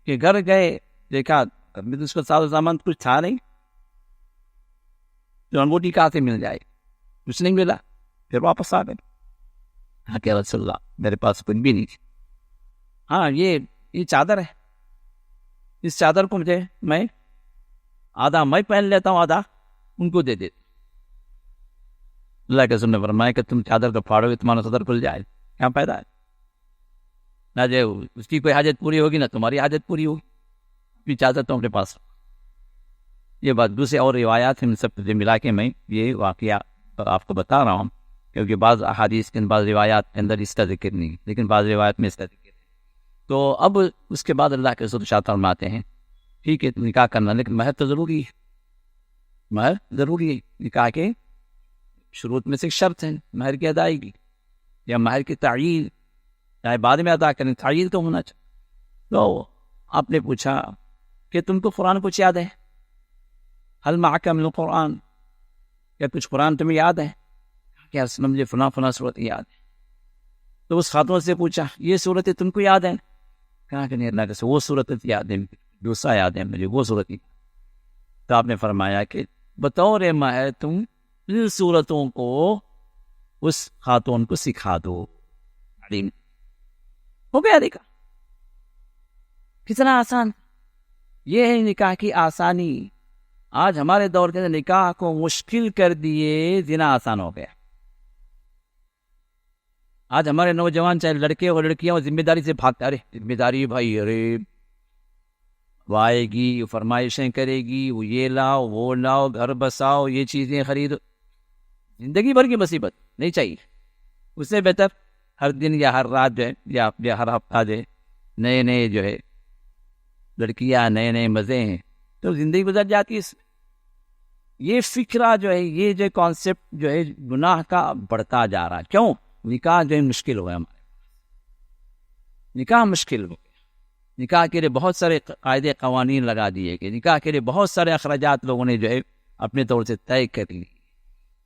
Speaker 2: کہ گھر گئے، دیکھا ابھی تو اس کا ساز و سامان کچھ تھا نہیں، جو انگوٹھی کہاں سے مل جائے، کچھ نہیں ملا. پھر واپس آ گئے، کہ رسول اللہ میرے پاس کچھ بھی نہیں تھی. ہاں یہ چادر ہے، اس چادر کو مجھے میں آدھا میں پہن لیتا ہوں، آدھا ان کو دے دیتا. اللہ کے رسول نے فرمایا کہ تم چادر کو پھاڑو گے تمہارا صدر کھل جائے، کیا فائدہ ہے؟ نہ جو اس کی کوئی حاجت پوری ہوگی نہ تمہاری حاجت پوری ہوگی، اپنی چادر تو اپنے پاس. یہ بات دوسرے اور روایات ہیں، ان سب سے ملا کے میں یہ واقعہ آپ کو بتا رہا ہوں، کیونکہ بعض احادیث کے بعض روایات کے اندر اس کا ذکر نہیں، لیکن بعض روایات میں اس کا ذکر ہے. تو اب اس کے بعد اللہ کے رسول ارشاد فرماتے ہیں ٹھیک ہے نکاح کرنا، لیکن مہر تو ضروری ہے، مہر ضروری ہے. نکاح کے شروط میں سے ایک شرط ہے مہر کی ادائیگی، یا مہر کی تعیین، چاہے بعد میں ادا کریں، تعیین تو ہونا چاہیے. تو آپ نے پوچھا کہ تم کو قرآن کچھ یاد ہے؟ حل معک من القرآن، کیا کچھ قرآن تمہیں یاد ہے؟ کیا مجھے فلاں صورت یاد ہے. تو اس خاتون سے پوچھا یہ صورتیں تم کو یاد ہیں؟ کہا کہ نہیں اللہ کے وہ صورت یاد ہے، دوسرا یاد ہے مجھے، وہ صورت ہی. تو آپ نے فرمایا کہ بطور مہر تم ان صورتوں کو اس خاتون کو سکھا دو. ہو گیا، دیکھا کتنا آسان. یہ ہے نکاح کی آسانی. آج ہمارے دور کے اندر نکاح کو مشکل کر دیے زنا آسان ہو گیا. آج ہمارے نوجوان چاہے لڑکے اور لڑکیاں وہ ذمہ داری سے بھاگتے. ارے ذمہ داری بھائی، ارے وہ آئے گی، فرمائشیں کرے گی، وہ یہ لاؤ وہ لاؤ، گھر بساؤ، یہ چیزیں خریدو. زندگی بھر کی مصیبت نہیں چاہیے. اس سے بہتر ہر دن یا ہر رات جو ہے یا ہر ہفتہ جو ہے نئے نئے جو ہے لڑکیاں، نئے نئے مزے ہیں، تو زندگی گزر جاتی ہے. اس میں یہ فکرہ جو ہے، یہ جو کانسیپٹ جو ہے گناہ کا بڑھتا جا رہا ہے. کیوں؟ نکاح جو ہے مشکل ہو گیا. ہمارے نکاح مشکل ہو گیا. نکاح کے لیے بہت سارے قاعدے قوانین لگا دیے گئے. نکاح کے لیے بہت سارے اخراجات لوگوں نے جو ہے اپنے طور سے طے کر لی.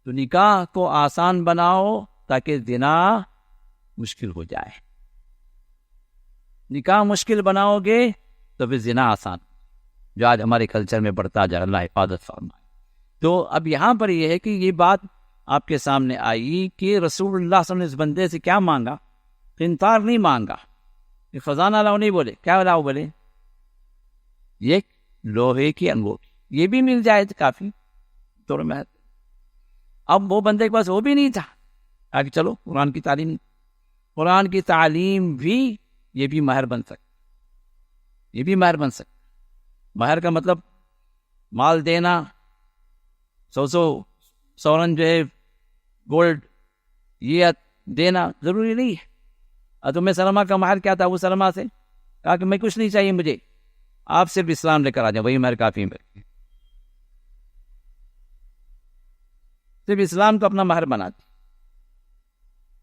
Speaker 2: تو نکاح کو آسان بناؤ تاکہ زنا مشکل ہو جائے. نکاح مشکل بناؤ گے تو پھر زنا آسان، جو آج ہمارے کلچر میں بڑھتا جا رہا. اللہ حفاظت فرمائے. تو اب یہاں پر یہ ہے کہ یہ بات آپ کے سامنے آئی کہ رسول اللہ صلی اللہ علیہ وسلم نے اس بندے سے کیا مانگا؟ قنطار نہیں مانگا. یہ خزانہ لاؤ نہیں بولے. کیا لاؤ بولے؟ یہ لوہے کی انگوٹھی. یہ بھی مل جائے تو کافی طور میں. اب وہ بندے کے پاس وہ بھی نہیں تھا. آگے چلو قرآن کی تعلیم، قرآن کی تعلیم بھی یہ بھی مہر بن سکتا. یہ بھی مہر بن سکتا. مہر کا مطلب مال دینا، سورن جو ہے گولڈ یہ دینا ضروری نہیں ہے. تمہیں سلمہ کا مہر کیا تھا؟ وہ سلمہ سے کہا کہ میں کچھ نہیں چاہیے مجھے، آپ صرف اسلام لے کر آ جائیں، وہی مہر کافی ہے. صرف اسلام کو اپنا مہر بناتی.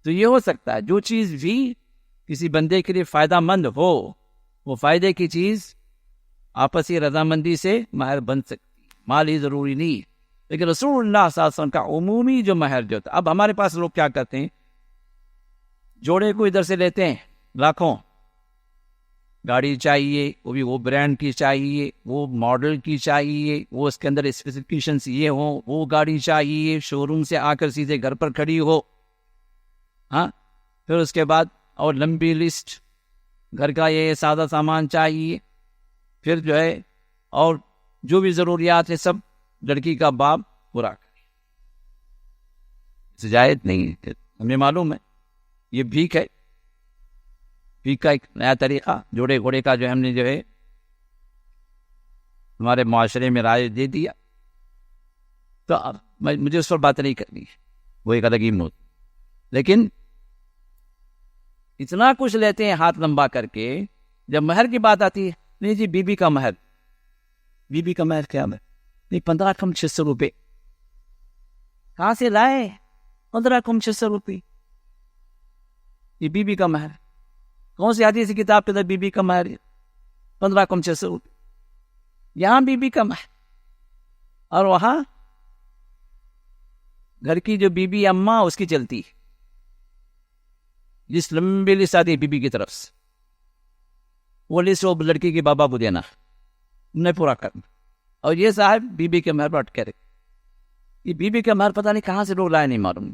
Speaker 2: تو یہ ہو سکتا ہے جو چیز بھی کسی بندے کے لیے فائدہ مند ہو، وہ فائدے کی چیز آپسی رضامندی سے مہر بن سکتی. مال ہی ضروری نہیں. لیکن رسول اللہ صلی اللہ علیہ وسلم کا عمومی جو مہر جو تھا، اب ہمارے پاس لوگ کیا کرتے ہیں، جوڑے کو ادھر سے لیتے ہیں لاکھوں، گاڑی چاہیے، وہ بھی وہ برانڈ کی چاہیے، وہ ماڈل کی چاہیے، وہ اس کے اندر اسپیسیفکیشنز یہ ہوں، وہ گاڑی چاہیے، شو روم سے آ کر سیدھے گھر پر کھڑی ہو. ہاں، پھر اس کے بعد اور لمبی لسٹ، گھر کا یہ سادہ سامان چاہیے، پھر جو ہے اور جو بھی ضروریات ہے سب لڑکی کا باپ پورا کرے. جائز نہیں ہے. ہمیں معلوم ہے یہ بھیک ہے. بھیک کا ایک نیا طریقہ جوڑے گھوڑے کا جو ہم نے جو ہے ہمارے معاشرے میں رائج دے دیا. تو اب مجھے اس پر بات نہیں کرنی ہے، وہ ایک الگ ہی موت. لیکن اتنا کچھ لیتے ہیں ہاتھ لمبا کر کے، جب مہر کی بات آتی ہے، نہیں جی بی بی کا مہر. بی بی کا مہر کیا ہے؟ نہیں 15 کم 600 روپے. کہاں سے لائے 15 کم 600 روپے؟ یہ بی بی کا مہر. کون سی حدیث کتاب کے اندر بی بی کا مہر 15 کم 600 روپے؟ یہاں بی بی کا مہر، اور وہاں گھر کی جو بی بی اماں اس کی چلتی ہے. جس لمبی لسٹ آتی ہے بی بی کی طرف سے، وہ لسٹ وہ لڑکی کے بابا کو دینا، نہیں پورا کرنا. اور یہ صاحب بی بی کے مہر پر اٹکے رہے. یہ بی بی کے مہر پتہ نہیں کہاں سے لوگ لائے، نہیں معلوم،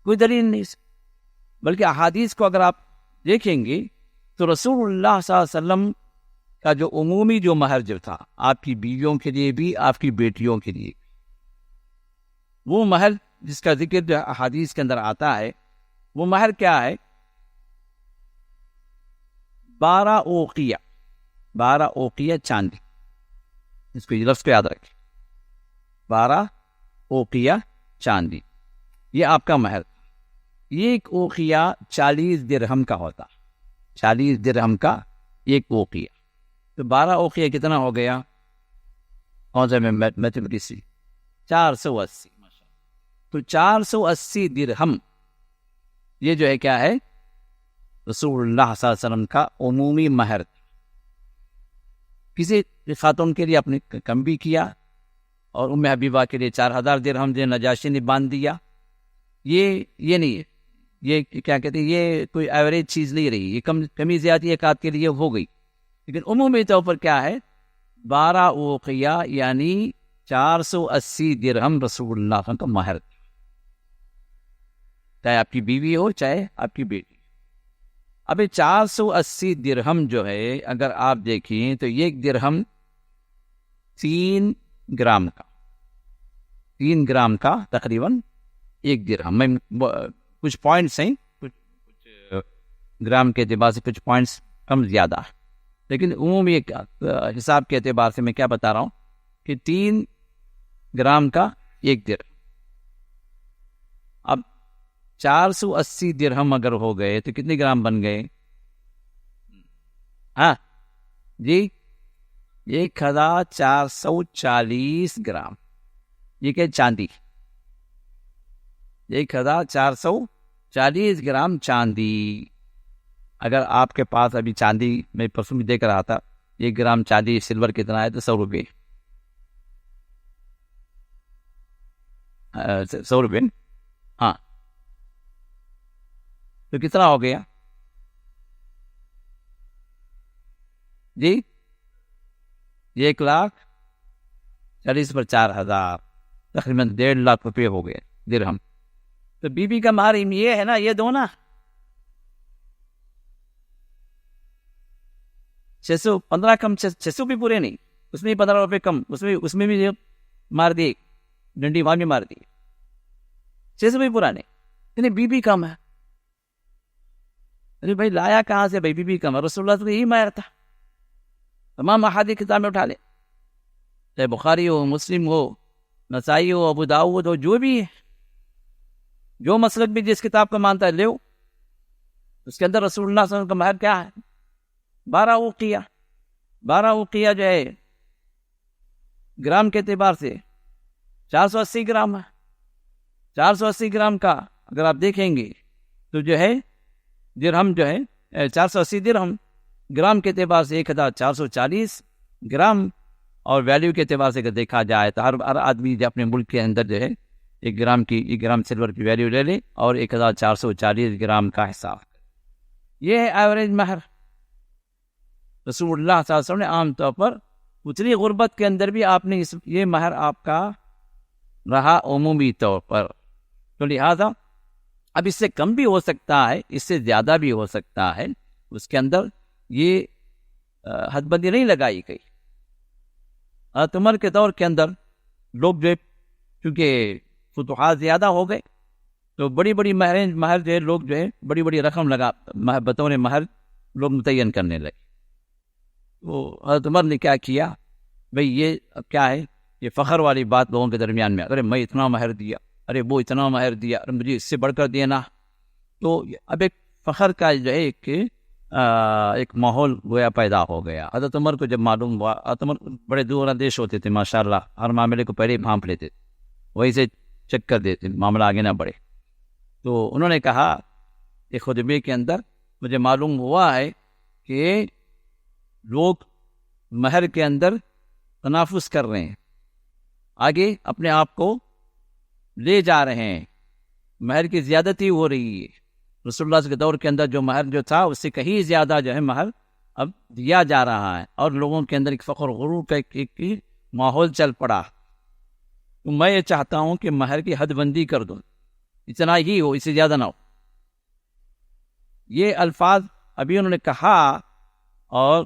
Speaker 2: کوئی دلیل نہیں. بلکہ احادیث کو اگر آپ دیکھیں گے تو رسول اللہ صلی اللہ علیہ وسلم کا جو عمومی جو مہر جو تھا، آپ کی بیویوں کے لیے بھی، آپ کی بیٹیوں کے لیے بھی، وہ مہر جس کا ذکر جو احادیث کے اندر آتا ہے، وہ مہر کیا ہے؟ 12 اوقیہ. 12 اوقیہ چاندی. اس کو لفظ کو یاد رکھیں، 12 اوقیہ چاندی، یہ آپ کا مہر. یہ ایک اوقیہ 40 درہم کا ہوتا. 40 درہم کا ایک اوقیہ. تو 12 اوقیہ کتنا ہو گیا؟ کون سا میتھمیٹکس؟ 480. تو 480 درہم یہ جو ہے کیا ہے؟ رسول اللہ صلی اللہ علیہ وسلم کا عمومی مہر. کسی خاتون کے لیے آپ نے کم بھی کیا، اور ام حبیبہ کے لیے 4000 درہم جو نجاشی نے باندھ دیا. یہ نہیں ہے، یہ کیا کہتے ہیں، یہ کوئی ایوریج چیز نہیں رہی، یہ کمی زیادتی ایک آدھ کے لیے ہو گئی. لیکن عمومی طور پر کیا ہے؟ 12 اوقیہ یعنی 480 درہم رسول اللہ صلی اللہ علیہ وسلم کا مہر، چاہے آپ کی بیوی ہو چاہے آپ کی بیٹی. ابھی 480 درہم جو ہے اگر آپ دیکھیں تو ایک درہم 3 گرام کا، 3 گرام کا تقریباً ایک درہم میں کچھ پوائنٹس ہیں، کچھ گرام کے اعتبار سے کچھ پوائنٹس کم زیادہ، لیکن عمومی حساب کے اعتبار سے میں کیا بتا رہا ہوں کہ 3 گرام کا ایک درہم۔ اب 480 درہم اگر ہو گئے تو کتنے گرام بن گئے؟ ہاں جی 1440 گرام، یہ کہ چاندی، 1440 گرام چاندی۔ اگر آپ کے پاس ابھی چاندی میں پرسوں بھی دیکھ رہا تھا 1 گرام چاندی سلور کتنا ہے تو 100 روپے، 100 روپے، ہاں تو کتنا ہو گیا جی؟ 1,40,000 پر 4,000 تقریباً 1.5 لاکھ روپے ہو گئے درہم۔ تو بی بی کا مہر یہ ہے نا، یہ دو نا 615 کم 600 بھی پورے نہیں، اس میں 15 روپے کم، اس میں بھی مار دی، ڈنڈی وہاں بھی مار دی، 600 بھی پورا نہیں، یعنی بی بی کم ہے۔ ارے بھائی لایا کہاں سے بھائی؟ بی بی کم ہے، رسول اللہ صلی اللہ علیہ وسلم یہی مہر تھا۔ تمام احادیث کتاب میں اٹھا لے، چاہے بخاری ہو، مسلم ہو، نسائی ہو، ابو داؤد ہو، جو بھی ہے، جو مسلک بھی جس کتاب کو مانتا ہے لے، اس کے اندر رسول اللہ صلی اللہ علیہ وسلم کا مہر کیا ہے؟ 12 اوقیہ۔ 12 اوقیہ جو ہے گرام کے اعتبار سے 480 گرام ہے۔ 480 گرام کا اگر آپ دیکھیں گے تو جو ہے درہم جو ہے 480 درہم گرام کے اعتبار سے 1440 گرام، اور ویلیو کے اعتبار سے اگر دیکھا جائے تو ہر آدمی جو اپنے ملک کے اندر جو ہے 1 گرام سلور کی ویلیو لے لے اور 1440 گرام کا حساب، یہ ہے ایوریج مہر۔ رسول اللہ صلی اللہ علیہ وسلم نے عام طور پر اتنی غربت کے اندر بھی آپ نے یہ مہر آپ کا رہا عمومی طور پر، تو لہذا اب اس سے کم بھی ہو سکتا ہے، اس سے زیادہ بھی ہو سکتا ہے، اس کے اندر یہ حد بندی نہیں لگائی گئی۔ حضرت عمر کے دور کے اندر لوگ جو چونکہ فتوحات زیادہ ہو گئے تو بڑی بڑی مہر جو ہے لوگ جو ہے بڑی بڑی رقم لگا بطور مہر لوگ متعین کرنے لگے۔ تو حضرت عمر نے کیا کیا بھئی، یہ اب کیا ہے، یہ فخر والی بات لوگوں کے درمیان میں، ارے میں اتنا مہر دیا، ارے وہ اتنا مہر دیا، ارے مجھے اس سے بڑھ کر دینا، تو اب ایک فخر کا جو ہے ایک ماحول گویا پیدا ہو گیا۔ حضرت عمر کو جب معلوم ہوا، حضرت عمر بڑے دور اندیش ہوتے تھے ماشاءاللہ، ہر معاملے کو پہلے ہی بھانپ لیتے تھے، وہی سے چیک کر دیتے معاملہ آگے نہ بڑھے۔ تو انہوں نے کہا کہ خطبے کے اندر مجھے معلوم ہوا ہے کہ لوگ مہر کے اندر تنافس کر رہے ہیں، آگے اپنے آپ کو لے جا رہے ہیں، مہر کی زیادتی ہو رہی ہے۔ رسول اللہ کے دور کے اندر جو مہر جو تھا اس سے کہیں زیادہ جو ہے مہر اب دیا جا رہا ہے، اور لوگوں کے اندر ایک فخر غرور کا ایک ماحول چل پڑا۔ تو میں یہ چاہتا ہوں کہ مہر کی حد بندی کر دوں، اتنا ہی ہو، اس سے زیادہ نہ ہو۔ یہ الفاظ ابھی انہوں نے کہا، اور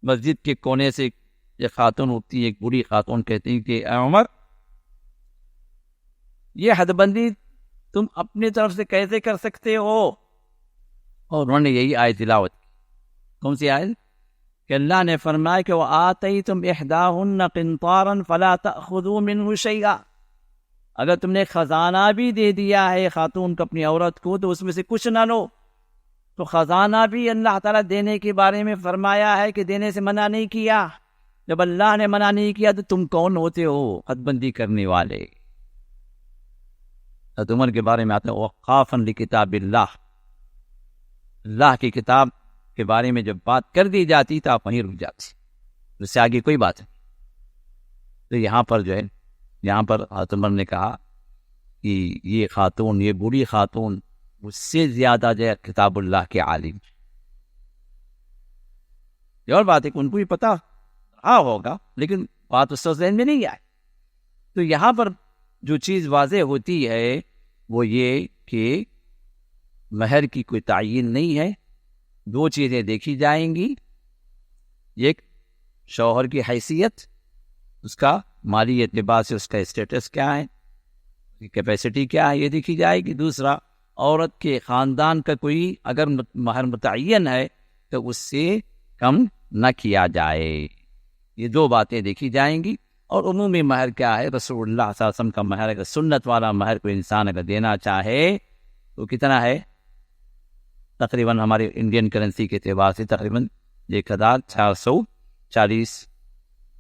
Speaker 2: مسجد کے کونے سے ایک خاتون اٹھتی ہے، ایک بوڑھی خاتون کہتی ہے کہ اے عمر، یہ حد بندی تم اپنی طرف سے کیسے کر سکتے ہو؟ اور انہوں نے یہی آیت تلاوت کی۔ کون سی آیت؟ کہ اللہ نے فرمایا کہ وَآتَيْتُمْ إِحْدَاهُنَّ قِنطَارًا فَلَا تَأْخُذُوا مِنْهُ شَيْئًا، اگر تم نے خزانہ بھی دے دیا ہے خاتون کو، اپنی عورت کو، تو اس میں سے کچھ نہ لو۔ تو خزانہ بھی اللہ تعالیٰ دینے کے بارے میں فرمایا ہے کہ دینے سے منع نہیں کیا۔ جب اللہ نے منع نہیں کیا تو تم کون ہوتے ہو حد بندی کرنے والے؟ حضرت عمر کے بارے میں آتے ہیں وقافاً لکتاب اللہ، اللہ کی کتاب کے بارے میں جب بات کر دی جاتی تو آپ وہیں رک جاتے، اس سے آگے کوئی بات نہیں۔ تو یہاں پر جو ہے، یہاں پر حضرت عمر نے کہا کہ یہ خاتون، یہ بوڑھی خاتون اس سے زیادہ جو ہے کتاب اللہ کے عالم۔ یہ اور بات ہے کہ ان کو بھی پتا رہا ہوگا، لیکن بات اس ذہن میں نہیں آئی۔ تو یہاں پر جو چیز واضح ہوتی ہے وہ یہ کہ مہر کی کوئی تعین نہیں ہے. دو چیزیں دیکھی جائیں گی، ایک شوہر کی حیثیت، اس کا مالی اعتبار سے اس کا اسٹیٹس کیا ہے، کیپیسٹی کیا ہے، یہ دیکھی جائے گی. دوسرا، عورت کے خاندان کا کوئی اگر مہر متعین ہے تو اس سے کم نہ کیا جائے. یہ دو باتیں دیکھی جائیں گی. اور عمومی مہر کیا ہے؟ رسول اللہ صلی اللہ علیہ وسلم کا مہر، اگر سنت والا مہر کوئی انسان اگر دینا چاہے تو کتنا ہے؟ تقریباً ہمارے انڈین کرنسی کے اعتبار سے تقریباً 1,440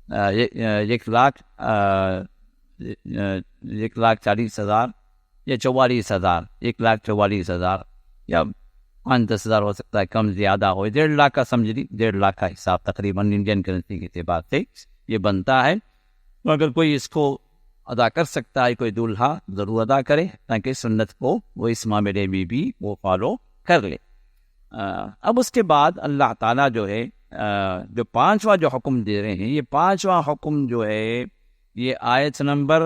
Speaker 2: 1,40,000 یا 44,000، 1,44,000 یا 5-10,000 ہو سکتا ہے، کم زیادہ ہو. 1.5 لاکھ کا سمجھ لی، 1.5 لاکھ کا حساب تقریباً انڈین کرنسی کے اعتبار سے یہ بنتا ہے. تو اگر کوئی اس کو ادا کر سکتا ہے، کوئی دولہا ضرور ادا کرے تاکہ سنت کو وہ اس معاملے میں بھی وہ فالو کر لے. اب اس کے بعد اللہ تعالیٰ جو ہے جو 5واں جو حکم دے رہے ہیں، یہ 5واں حکم جو ہے یہ آیت نمبر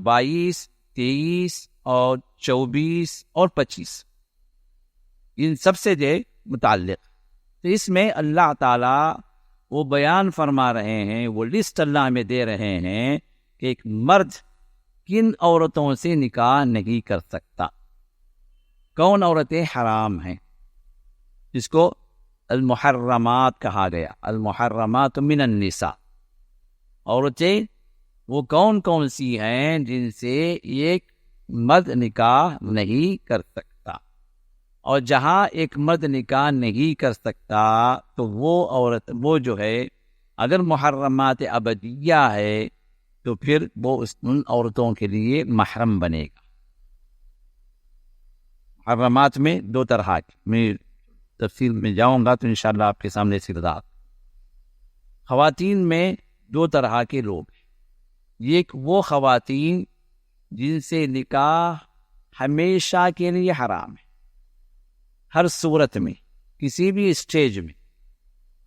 Speaker 2: 22، 23 اور 24 اور 25 ان سب سے جو متعلق. تو اس میں اللہ تعالیٰ وہ بیان فرما رہے ہیں، وہ لسٹ اللہ ہمیں دے رہے ہیں کہ ایک مرد کن عورتوں سے نکاح نہیں کر سکتا، کون عورتیں حرام ہیں، جس کو المحرمات کہا گیا. المحرمات من النساء، عورتیں وہ کون کون سی ہیں جن سے ایک مرد نکاح نہیں کر سکتا. اور جہاں ایک مرد نکاح نہیں کر سکتا تو وہ عورت، وہ جو ہے اگر محرمات ابدیہ ہے تو پھر وہ ان عورتوں کے لیے محرم بنے گا. محرمات میں دو طرح کی، میں تفصیل میں جاؤں گا تو انشاءاللہ آپ کے سامنے سے بتا. خواتین میں دو طرح کے لوگ ہیں. ایک وہ خواتین جن سے نکاح ہمیشہ کے لیے حرام ہے، ہر صورت میں کسی بھی اسٹیج میں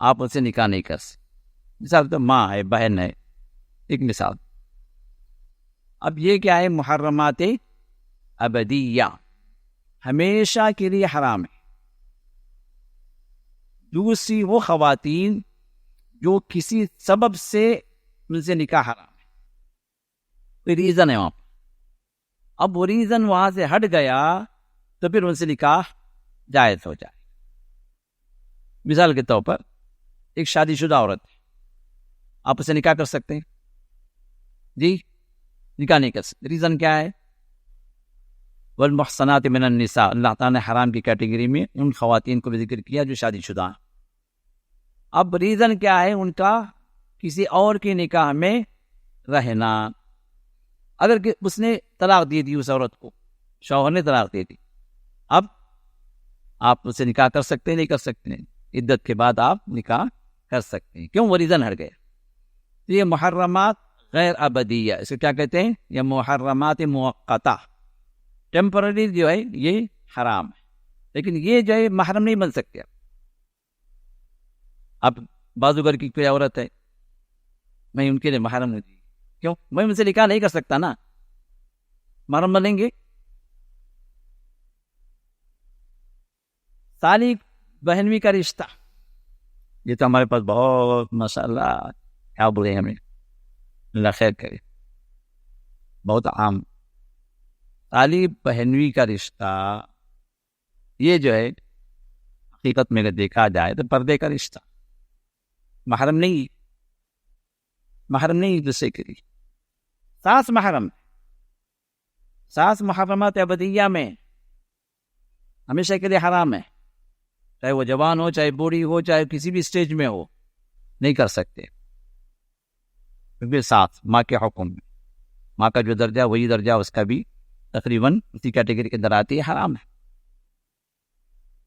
Speaker 2: آپ ان سے نکاح نہیں کر سکتے. مثال تو ماں ہے، بہن ہے، ایک مثال. اب یہ کیا ہے؟ محرمات ابدیہ، ہمیشہ کے لیے حرام ہے. دوسری وہ خواتین جو کسی سبب سے ان سے نکاح حرام ہے، کوئی ریزن ہے وہاں پر. اب وہ ریزن وہاں سے ہٹ گیا تو پھر ان سے نکاح جائز ہو جائے. مثال کے طور پر ایک شادی شدہ عورت ہے، آپ اسے نکاح کر سکتے ہیں؟ جی نکاح نہیں کر سکتے. ریزن کیا ہے؟ والمحصنات من النساء، اللہ تعالیٰ نے حرام کی کیٹیگری میں ان خواتین کو بھی ذکر کیا جو شادی شدہ ہیں. اب ریزن کیا ہے ان کا؟ کسی اور کے نکاح میں رہنا. اگر اس نے طلاق دی اس عورت کو، شوہر نے طلاق دے دی، اب آپ اسے نکاح کر سکتے ہیں؟ نہیں کر سکتے ہیں. عدت کے بعد آپ نکاح کر سکتے ہیں. کیوں؟ وہ ریزن ہٹ گیا. تو یہ محرمات غیر ابدیہ، اس کو کیا کہتے ہیں؟ یہ محرمات موقتہ، ٹیمپرری جو ہے یہ حرام ہے، لیکن یہ جو ہے محرم نہیں بن سکتے. اب بازوگر کی کوئی عورت ہے، میں ان کے لیے محرم ہوں. کیوں؟ میں ان سے نکاح نہیں کر سکتا نا، محرم بنیں گے. سالی بہنوی کا رشتہ، یہ تو ہمارے پاس بہت ماشاءاللہ کیا بولے، ہمیں اللہ خیر کرے، بہت عام. سالی بہنوی کا رشتہ یہ جو ہے حقیقت میں دیکھا جائے تو پردے کا رشتہ، محرم نہیں، محرم نہیں دوسرے کے لیے. ساس محرم، ساس محرمات ابدیہ میں ہمیشہ کے لیے حرام ہے، چاہے وہ جوان ہو، چاہے بوڑھی ہو، چاہے کسی بھی سٹیج میں ہو، نہیں کر سکتے. کیونکہ ساس ماں کے حکم میں، ماں کا جو درجہ وہی درجہ اس کا بھی تقریباً اسی کیٹیگری کے اندر آتی ہے، حرام ہے.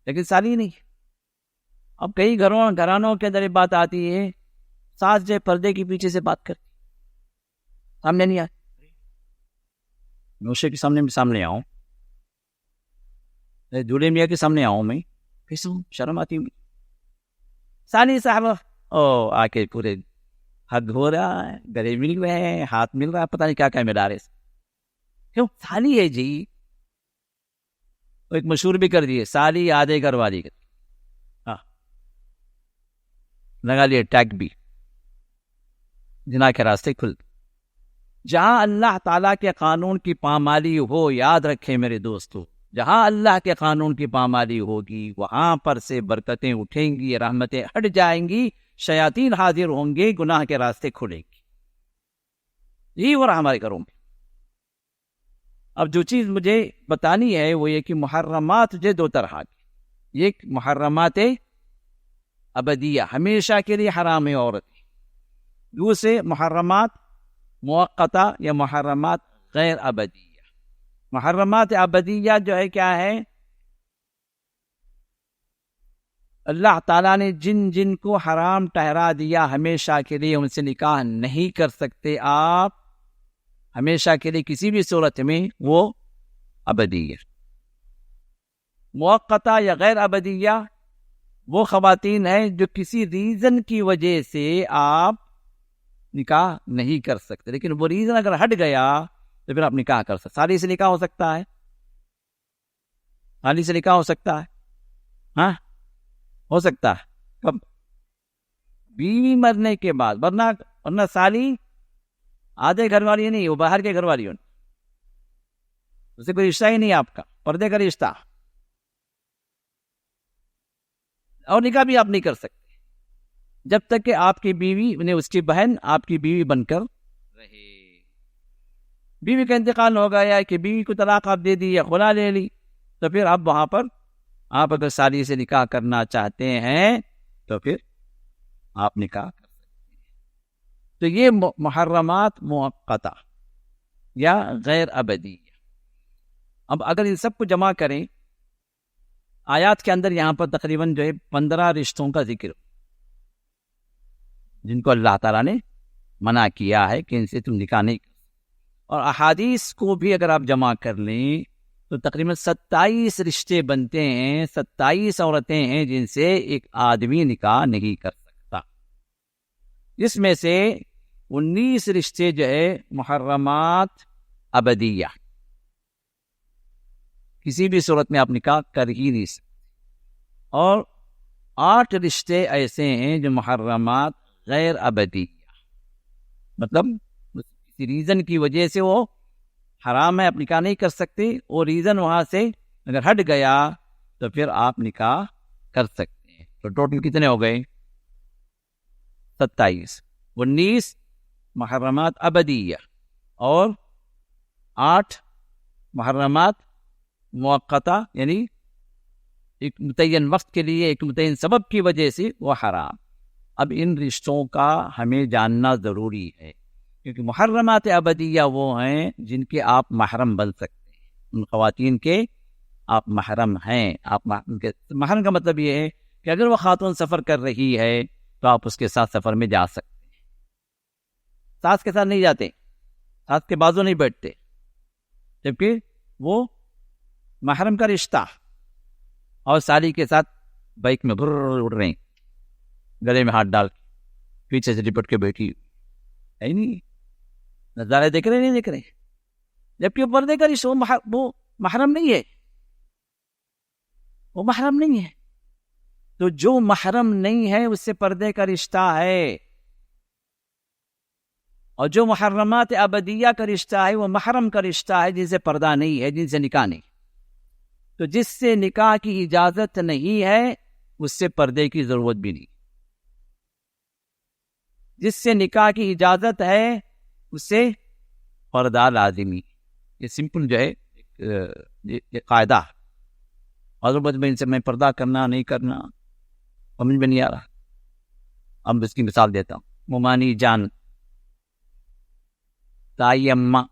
Speaker 2: لیکن سالی نہیں. اب کئی گھرانوں کے اندر بات آتی ہے، ساس جو پردے کے پیچھے سے بات کرتی، سامنے نہیں آتی. نوشے کے سامنے آؤں، دولہے میاں کے سامنے آؤں، میں کیسے شرم آتی ہوں. سالی صاحب آ کے پورے ہاتھ دھو رہا ہے، گلے مل رہے ہیں، ہاتھ مل رہا ہے، پتہ نہیں کیا کیا ملا رہے. کیوں؟ سالی ہے جی. تو ایک مشہور بھی کر دیے، سالی آدھے گھر والی کا، ہاں لگا لیے ٹیگ بھی، جنا کے راستے کھل۔ جہاں اللہ تعالیٰ کے قانون کی پامالی ہو، یاد رکھیں میرے دوستو، جہاں اللہ کے قانون کی پامالی ہوگی وہاں پر سے برکتیں اٹھیں گی، رحمتیں ہٹ جائیں گی، شیاطین حاضر ہوں گے، گناہ کے راستے کھلیں گے۔ یہی ہو رہا ہمارے گھروں میں۔ اب جو چیز مجھے بتانی ہے وہ یہ کہ محرمات جو دو طرح کی، ایک محرمات ابدیہ، ہمیشہ کے لیے حرام ہے عورت، دوسرے محرمات موقتہ یا محرمات غیر ابدیہ۔ محرمات ابدیہ جو ہے کیا ہے؟ اللہ تعالیٰ نے جن جن کو حرام ٹھہرا دیا ہمیشہ کے لیے، ان سے نکاح نہیں کر سکتے آپ ہمیشہ کے لیے کسی بھی صورت میں، وہ ابدیہ۔ موقتہ یا غیر ابدیہ وہ خواتین ہیں جو کسی ریزن کی وجہ سے آپ نکاح نہیں کر سکتے، لیکن وہ ریزن اگر ہٹ گیا تو پھر آپ نکاح کر سکتے۔ سالی سے نکاح ہو سکتا ہے، سالی سے نکاح ہو سکتا ہے، ہاں ہو سکتا ہے۔ کب؟ بیوی مرنے کے بعد، ورنہ سالی آدھے گھر والی نہیں، وہ باہر کے گھر والی ہو، اس سے کوئی رشتہ ہی نہیں آپ کا، پردے کا رشتہ، اور نکاح بھی آپ نہیں کر سکتے جب تک کہ آپ کی بیوی انہیں اس کی بہن آپ کی بیوی بن کر رہے۔ بیوی کا انتقال ہو گیا کہ بیوی کو طلاق آپ دے دی یا خلا لے لی، تو پھر آپ وہاں پر آپ اگر سالی سے نکاح کرنا چاہتے ہیں تو پھر آپ نکاح کر سکتے ہیں۔ تو یہ محرمات موقتہ یا غیر ابدی۔ اب اگر ان سب کو جمع کریں آیات کے اندر، یہاں پر تقریباً جو ہے 15 رشتوں کا ذکر جن کو اللہ تعالیٰ نے منع کیا ہے کہ ان سے تم نکاح نہیں کر، اور احادیث کو بھی اگر آپ جمع کر لیں تو تقریباً 27 رشتے بنتے ہیں، 27 عورتیں ہیں جن سے ایک آدمی نکاح نہیں کر سکتا۔ اس میں سے 19 رشتے جو ہے محرمات ابدیہ، کسی بھی صورت میں آپ نکاح کر ہی نہیں سکتے، اور 8 رشتے ایسے ہیں جو محرمات غیر ابدیہ، مطلب کسی ریزن کی وجہ سے وہ حرام ہے، آپ نکاح نہیں کر سکتے، وہ ریزن وہاں سے اگر ہٹ گیا تو پھر آپ نکاح کر سکتے ہیں۔ تو ٹوٹل کتنے ہو گئے؟ 27، 19 محرمات ابدیہ اور 8 محرمات موقتہ، یعنی ایک متعین وقت کے لیے، ایک متعین سبب کی وجہ سے وہ حرام۔ اب ان رشتوں کا ہمیں جاننا ضروری ہے، کیونکہ محرمات ابدیہ وہ ہیں جن کے آپ محرم بن سکتے ہیں، ان خواتین کے آپ محرم ہیں۔ آپ محرم کا مطلب یہ ہے کہ اگر وہ خاتون سفر کر رہی ہے تو آپ اس کے ساتھ سفر میں جا سکتے ہیں، ساس کے ساتھ نہیں جاتے، ساس کے بازو نہیں بیٹھتے، جبکہ وہ محرم کا رشتہ، اور سالی کے ساتھ بائک میں اڑ رہے ہیں، گلے میں ہاتھ ڈال کے، پیچھے سے لپٹ کے بیٹھی ہے، نہیں نظارے دیکھ رہے نہیں دیکھ رہے، جبکہ وہ پردے کا رشتہ، وہ محرم نہیں ہے، وہ محرم نہیں ہے۔ تو جو محرم نہیں ہے اس سے پردے کا رشتہ ہے، اور جو محرمات ابدیہ کا رشتہ ہے وہ محرم کا رشتہ ہے، جن سے پردہ نہیں ہے، جن سے نکاح نہیں۔ تو جس سے نکاح کی اجازت نہیں ہے اس سے پردے کی ضرورت بھی نہیں، جس سے نکاح کی اجازت ہے اس سے پردہ لازمی۔ یہ سمپل جو ہے یہ قاعدہ، حضرت میں ان سے میں پردہ کرنا نہیں کرنا سمجھ میں نہیں آ رہا۔ اب اس کی مثال دیتا ہوں، ممانی جان، تائی اماں،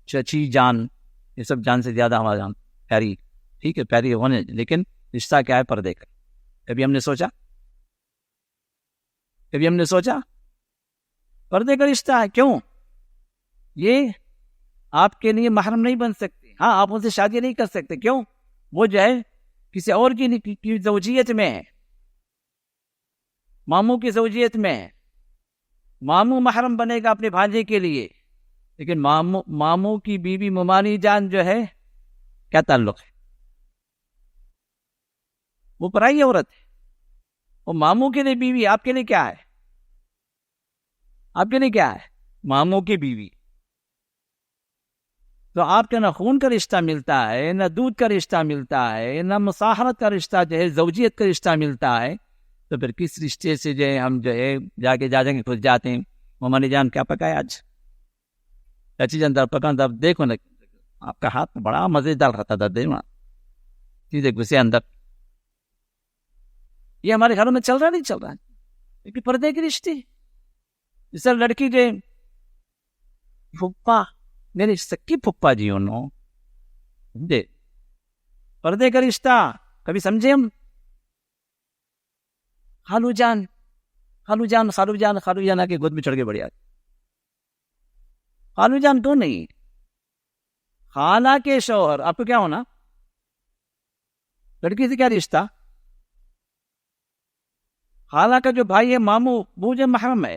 Speaker 2: چچی جان، یہ سب جان سے زیادہ ہمارا جان پیاری، ٹھیک ہے پیاری ہونے، لیکن رشتہ کیا ہے؟ پردے کا۔ کبھی ہم نے سوچا پردے کا رشتہ ہے، کیوں؟ یہ آپ کے لیے محرم نہیں بن سکتے، ہاں آپ ان سے شادی نہیں کر سکتے، کیوں؟ وہ جو ہے کسی اور کی زوجیت میں ہے، ماموں کی زوجیت میں ہے، ماموں محرم بنے گا اپنے بھانجے کے لیے، لیکن ماموں کی بیوی ممانی جان جو ہے کیا تعلق ہے؟ وہ پرائی عورت ہے. وہ ماموں کے لیے بیوی، آپ کے لیے کیا ہے؟ آپ کے لیے کیا ہے؟ ماموں کی بیوی. تو آپ کے نہ خون کا رشتہ ملتا ہے، نہ دودھ کا رشتہ ملتا ہے، نہ مصاحرت کا رشتہ جو ہے زوجیت کا رشتہ ملتا ہے. تو پھر کس رشتے سے جو ہے ہم جو ہے جا جائیں گے خود جاتے ہیں. ممانی جان کیا پکایا آج؟ چاچی جان در پکا در دیکھو نا، آپ کا ہاتھ بڑا مزیدار رہتا تھا، دیکھنا چیزیں گھسے اندر. یہ ہمارے گھروں میں چل رہا نہیں چل رہا ہے، کیونکہ پردے کے رشتے. جس طرح لڑکی جو پھپھا، میری سکی پھپھا جی انہوں دے پردے کا رشتہ کبھی سمجھے ہم؟ خالو جان خالو جان خالو جان خالو جان آ کے گود میں چڑھ کے بڑھیا. خالو جان تو نہیں، خالہ کے شوہر. آپ کو کیا ہونا؟ لڑکی سے کیا رشتہ؟ خالہ کا جو بھائی ہے ماموں وہ جو محرم ہے،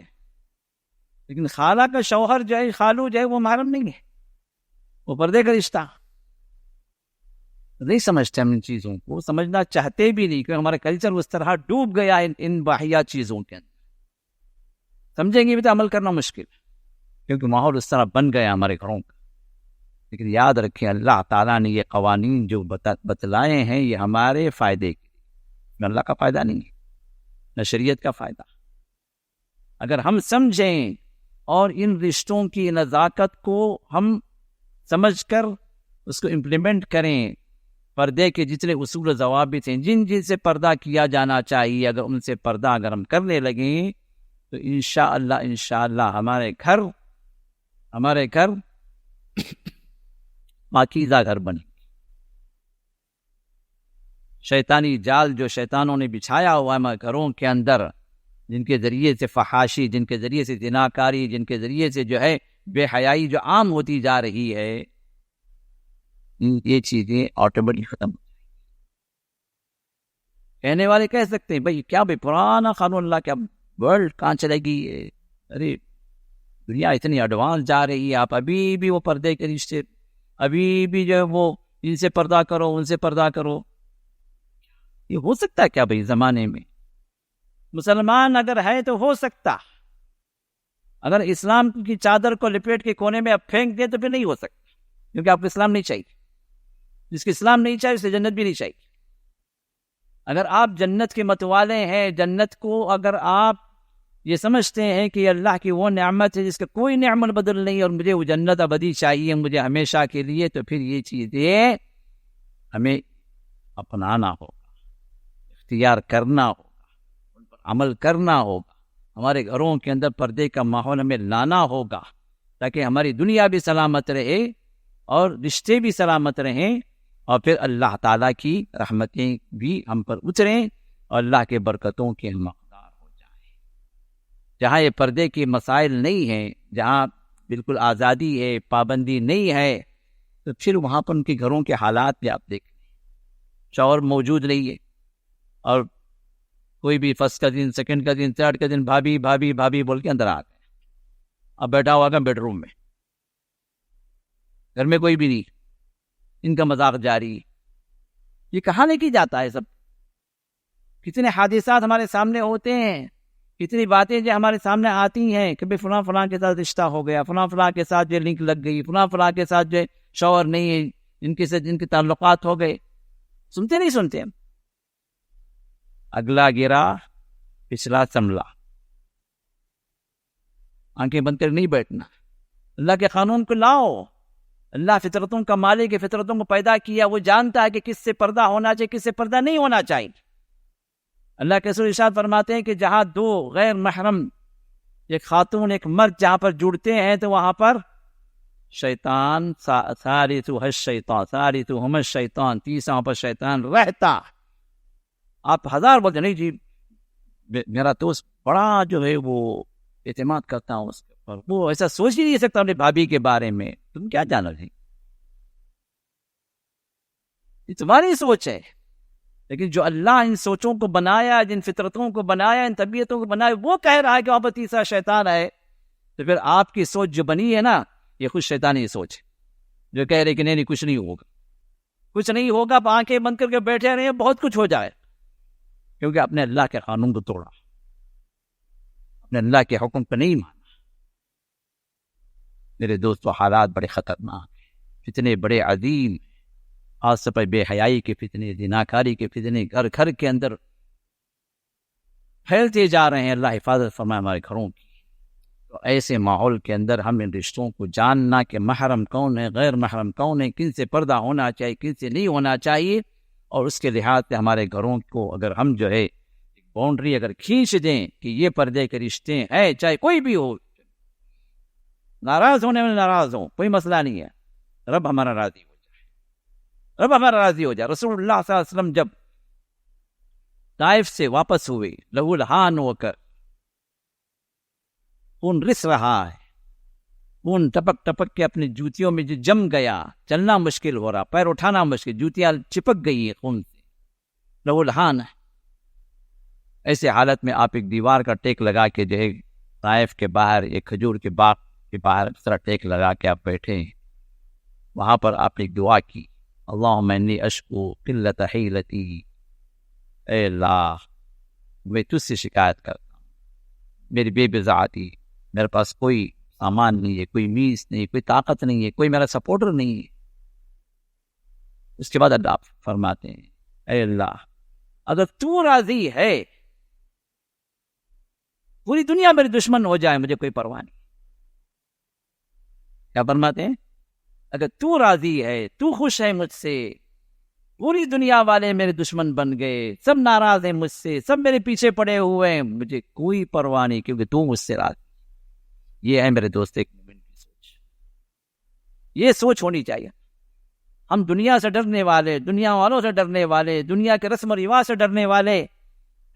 Speaker 2: لیکن خالہ کا شوہر جو ہے خالو جو ہے وہ محرم نہیں ہے، وہ پردے کا رشتہ. نہیں سمجھتے ہم ان چیزوں کو، سمجھنا چاہتے بھی نہیں، کیونکہ ہمارا کلچر اس طرح ڈوب گیا ان واحیات چیزوں کے اندر. سمجھیں گے بھی تو عمل کرنا مشکل ہے، کیونکہ ماحول اس طرح بن گیا ہمارے گھروں کا. لیکن یاد رکھیں اللہ تعالیٰ نے یہ قوانین جو بتلائے ہیں یہ ہمارے فائدے کے لیے، اللہ کا فائدہ نہیں ہے، نہ شریعت کا فائدہ. اگر ہم سمجھیں اور ان رشتوں کی نزاکت کو ہم سمجھ کر اس کو امپلیمنٹ کریں، پردے کے جتنے اصول و ضوابط ہیں جن سے پردہ کیا جانا چاہیے، اگر ان سے پردہ اگر ہم کرنے لگیں تو انشاءاللہ ہمارے گھر پاکیزہ گھر بنے. شیطانی جال جو شیطانوں نے بچھایا ہوا ہے ہمارے گھروں کے اندر، جن کے ذریعے سے فحاشی، جن کے ذریعے سے زناکاری، جن کے ذریعے سے جو ہے بے حیائی جو عام ہوتی جا رہی ہے، یہ چیزیں آٹومیٹکلی ختم. کہنے والے کہہ سکتے ہیں بھائی کیا پرانا قانون، اللہ کیا ورلڈ کہاں چلے گی؟ ارے دنیا اتنی ایڈوانس جا رہی ہے، آپ ابھی بھی وہ پردے کے رشتے، ابھی بھی جو ہے وہ ان سے پردہ کرو ان سے پردہ کرو. یہ ہو سکتا ہے کیا بھائی زمانے میں؟ مسلمان اگر ہے تو ہو سکتا، اگر اسلام کی چادر کو لپیٹ کے کونے میں اب پھینک دے تو پھر نہیں ہو سکتا، کیونکہ آپ کو اسلام نہیں چاہیے. جس کو اسلام نہیں چاہیے اسے جنت بھی نہیں چاہیے. اگر آپ جنت کے متوالے ہیں، جنت کو اگر آپ یہ سمجھتے ہیں کہ اللہ کی وہ نعمت ہے جس کا کوئی نعمت بدل نہیں اور مجھے وہ جنت ابدی چاہیے مجھے ہمیشہ کے لیے، تو پھر یہ چیزیں ہمیں اپنانا ہوگا، اختیار کرنا ہوگا، ان پر عمل کرنا ہوگا. ہمارے گھروں کے اندر پردے کا ماحول ہمیں لانا ہوگا تاکہ ہماری دنیا بھی سلامت رہے اور رشتے بھی سلامت رہیں، اور پھر اللہ تعالیٰ کی رحمتیں بھی ہم پر اتریں اور اللہ کے برکتوں کے ہم حقدار ہو جائیں. جہاں یہ پردے کے مسائل نہیں ہیں، جہاں بالکل آزادی ہے، پابندی نہیں ہے، تو پھر وہاں پر ان کے گھروں کے حالات بھی آپ دیکھ لیں. شوہر موجود نہیں ہے اور کوئی بھی فرسٹ کا دن، سیکنڈ کا دن، تھرڈ کا دن بھابھی بھابھی بھابھی بول کے اندر آ گئے. اب بیٹھا ہوا گا بیڈ روم میں، گھر میں کوئی بھی نہیں، ان کا مذاق جاری. یہ کہاں لے کے جاتا ہے؟ سب کتنے حادثات ہمارے سامنے ہوتے ہیں، کتنی باتیں جو ہمارے سامنے آتی ہیں کہ فلاں فلاں کے ساتھ رشتہ ہو گیا، فلاں فلاں کے ساتھ جو لنک لگ گئی، فلاں فلاں کے ساتھ جو شوہر نہیں ہے، ان کے ساتھ ان کے تعلقات ہو گئے. سنتے نہیں سنتے ہم؟ اگلا گرا پچھلا سنبھلا. آنکھیں بند کر نہیں بیٹھنا، اللہ کے قانون کو لاؤ. اللہ فطرتوں کا مالک ہے، فطرتوں کو پیدا کیا، وہ جانتا ہے کہ کس سے پردہ ہونا چاہیے کس سے پردہ نہیں ہونا چاہیے. اللہ کے رسول ارشاد فرماتے ہیں کہ جہاں دو غیر محرم، ایک خاتون ایک مرد جہاں پر جڑتے ہیں تو وہاں پر شیطان ثالثہما الشیطان، تیسرا پر شیطان رہتا. آپ ہزار بولتے نہیں جی میرا دوست بڑا جو ہے وہ اعتماد کرتا ہوں اس پر، وہ ایسا سوچ ہی نہیں سکتا اپنے بھابھی کے بارے میں. تم کیا جانا رہے؟ یہ تمہاری سوچ ہے، لیکن جو اللہ ان سوچوں کو بنایا، جن فطرتوں کو بنایا، ان طبیعتوں کو بنایا، وہ کہہ رہا ہے کہ وہاں پر تیسرا شیطان ہے. تو پھر آپ کی سوچ جو بنی ہے نا، یہ خود شیطانی سوچ ہے جو کہہ رہے کہ نہیں کچھ نہیں ہوگا، کچھ نہیں ہوگا. آپ آنکھیں بند کر کے بیٹھے رہے، بہت کچھ ہو جائے. کیونکہ اپنے اللہ کے قانون کو توڑا، اپنے اللہ کے حکم کو نہیں مانا۔ میرے دوستو، حالات بڑے خطرناک ہیں، فتنے بڑے عظیم، آج سے بے حیائی کے فتنے، زناکاری کے فتنے گھر گھر کے اندر پھیلتے جا رہے ہیں۔ اللہ حفاظت فرمائے ہمارے گھروں کی۔ تو ایسے ماحول کے اندر ہم ان رشتوں کو جاننا کہ محرم کون ہے، غیر محرم کون ہے، کن سے پردہ ہونا چاہیے، کن سے نہیں ہونا چاہیے، اور اس کے لحاظ سے ہمارے گھروں کو اگر ہم جو ہے ایک باؤنڈری اگر کھینچ دیں کہ یہ پردے کے رشتے ہیں، چاہے کوئی بھی ہو، ناراض ہونے میں ناراض ہو، کوئی مسئلہ نہیں ہے، رب ہمارا راضی ہو جائے، رب ہمارا راضی ہو جائے۔ رسول اللہ صلی اللہ علیہ وسلم جب طائف سے واپس ہوئے، لہو لہان ہو کر، خون رس رہا ہے، خون ٹپک ٹپک کے اپنی جوتیوں میں جو جم گیا، چلنا مشکل ہو رہا، پیر اٹھانا مشکل، جوتیاں چپک گئی ہے خون سے، لہو لہان ہے۔ ایسے حالت میں آپ ایک دیوار کا ٹیک لگا کے جو ہے طائف کے باہر ایک کھجور کے باغ کے باہر اس طرح ٹیک لگا کے آپ بیٹھے ہیں، وہاں پر آپ نے ایک دعا کی، اللہم انی اشکو قلت حیلتی، اے اللہ میں تجھ سے شکایت کرتا ہوں، میری بے بضاعتی، میرے پاس کوئی سامان نہیں ہے، کوئی میز نہیں، کوئی طاقت نہیں ہے، کوئی میرا سپورٹر نہیں ہے۔ اس کے بعد اللہ فرماتے ہیں، اے اللہ اگر تو راضی ہے، پوری دنیا میری دشمن ہو جائے، مجھے کوئی پرواہ نہیں۔ کیا فرماتے ہیں؟ اگر تو راضی ہے، تو خوش ہے مجھ سے، پوری دنیا والے میرے دشمن بن گئے، سب ناراض ہیں مجھ سے، سب میرے پیچھے پڑے ہوئے ہیں، مجھے کوئی پرواہ نہیں، کیونکہ تو مجھ سے راضی۔ یہ ہے میرے دوست ایک مومن کی سوچ، یہ سوچ ہونی چاہیے۔ ہم دنیا سے ڈرنے والے، دنیا والوں سے ڈرنے والے، دنیا کے رسم و رواج سے ڈرنے والے،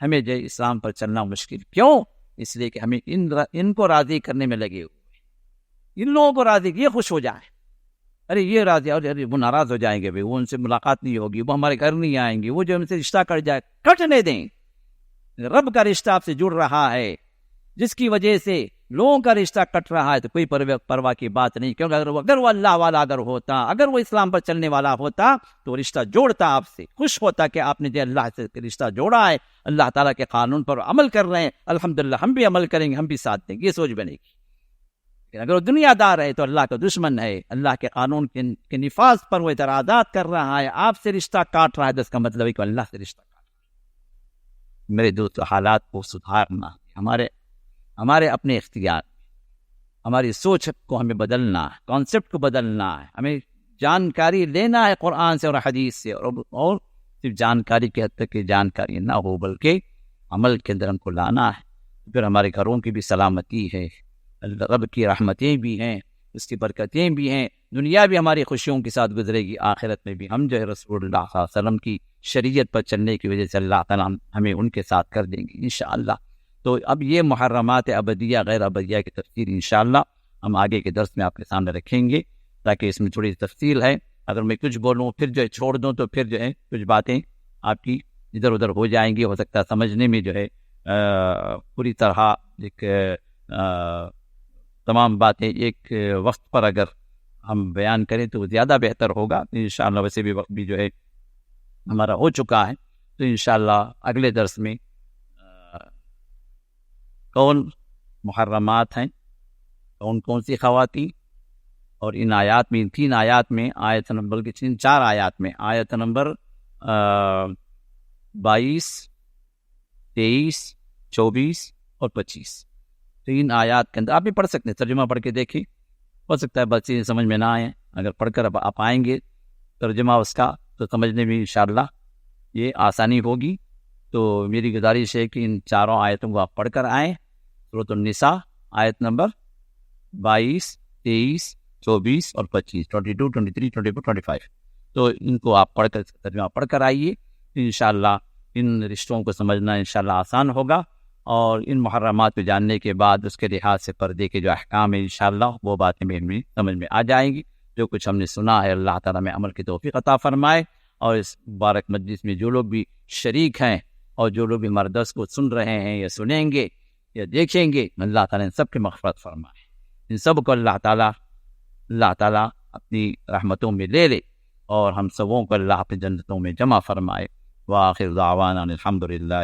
Speaker 2: ہمیں جو اسلام پر چلنا مشکل۔ کیوں؟ اس لیے کہ ہمیں ان کو راضی کرنے میں لگے ہوئے، ان لوگوں کو راضی، یہ خوش ہو جائے، ارے یہ راضی، ارے وہ ناراض ہو جائیں گے، وہ ان سے ملاقات نہیں ہوگی، وہ ہمارے گھر نہیں آئیں گے، وہ جو ہم سے رشتہ کٹ جائے، کٹنے دیں۔ رب کا رشتہ آپ سے جڑ رہا ہے، جس کی وجہ سے لوگوں کا رشتہ کٹ رہا ہے، تو کوئی پرواہ کی بات نہیں، کیونکہ اگر وہ اللہ والا اگر ہوتا، اگر وہ اسلام پر چلنے والا ہوتا تو وہ رشتہ جوڑتا، آپ سے خوش ہوتا کہ آپ نے جو اللہ سے رشتہ جوڑا ہے، اللہ تعالیٰ کے قانون پر عمل کر رہے ہیں، الحمدللہ ہم بھی عمل کریں گے، ہم بھی ساتھ دیں گے، یہ سوچ بنے گی۔ اگر وہ دنیا دار ہے تو اللہ کا دشمن ہے، اللہ کے قانون کے نفاذ پر وہ اعتراضات کر رہا ہے، آپ سے رشتہ کاٹ رہا ہے، تو اس کا مطلب ہے کہ اللہ سے رشتہ کاٹ رہا ہے۔ میرے دوست، حالات کو سدھارنا ہمارے اپنے اختیار، ہماری سوچ کو ہمیں بدلنا ہے، کانسیپٹ کو بدلنا ہے، ہمیں جانکاری لینا ہے قرآن سے اور حدیث سے، اور صرف جانکاری کے حد تک کی جانکاری نہ ہو، بلکہ عمل کے اندر ہم کو لانا ہے۔ پھر ہمارے گھروں کی بھی سلامتی ہے، رب کی رحمتیں بھی ہیں، اس کی برکتیں بھی ہیں، دنیا بھی ہماری خوشیوں کے ساتھ گزرے گی، آخرت میں بھی ہم جو ہے رسول اللہ صلی اللہ علیہ وسلم کی شریعت پر چلنے کی وجہ سے اللہ تعالیٰ ہمیں ان کے ساتھ کر دیں گے انشاءاللہ۔ تو اب یہ محرمات ابدیہ غیر ابدیہ کی تفصیل انشاءاللہ ہم آگے کے درس میں آپ کے سامنے رکھیں گے، تاکہ اس میں تھوڑی تفصیل ہے، اگر میں کچھ بولوں پھر جو ہے چھوڑ دوں تو پھر جو ہے کچھ باتیں آپ کی ادھر ادھر ہو جائیں گی، ہو سکتا ہے سمجھنے میں جو ہے پوری طرح ایک تمام باتیں ایک وقت پر اگر ہم بیان کریں تو زیادہ بہتر ہوگا انشاءاللہ۔ ویسے بھی وقت بھی جو ہے ہمارا ہو چکا ہے، تو انشاءاللہ اگلے درس میں کون محرمات ہیں، کون سی خواتین، اور ان آیات میں، ان 3 آیات میں، آیت نمبر کی 4 آیات میں، آیت نمبر 22، 23، 24 اور 25، 3 آیات کے اندر آپ بھی پڑھ سکتے ہیں، ترجمہ پڑھ کے دیکھیں، ہو سکتا ہے بچے سمجھ میں نہ آئیں، اگر پڑھ کر آپ آئیں گے ترجمہ اس کا تو سمجھنے میں انشاءاللہ یہ آسانی ہوگی۔ تو میری گزارش ہے کہ ان 4 آیتوں کو آپ پڑھ کر آئیں، سورۃ النساء آیت نمبر 22، 23، 24 اور 25، 22، 23، 24، 25، تو ان کو آپ پڑھ کر ترجمہ پڑھ کر آئیے، انشاءاللہ ان رشتوں کو سمجھنا انشاءاللہ آسان ہوگا، اور ان محرمات کو جاننے کے بعد اس کے لحاظ سے پردے کے جو احکام ہیں انشاءاللہ وہ باتیں بھی سمجھ میں آ جائیں گی۔ جو کچھ ہم نے سنا ہے اللہ تعالیٰ میں عمل کی توفیق عطا فرمائے، اور اس مبارک مجلس میں جو لوگ بھی شریک ہیں اور جو لوگ بھی مردس کو سن رہے ہیں یا سنیں گے یا دیکھیں گے، اللہ تعالیٰ ان سب کی مغفرت فرمائے، ان سب کو اللہ تعالیٰ اپنی رحمتوں میں لے لے، اور ہم سبوں کو اللہ اپنی جنتوں میں جمع فرمائے۔ وآخر دعوانا الحمد للہ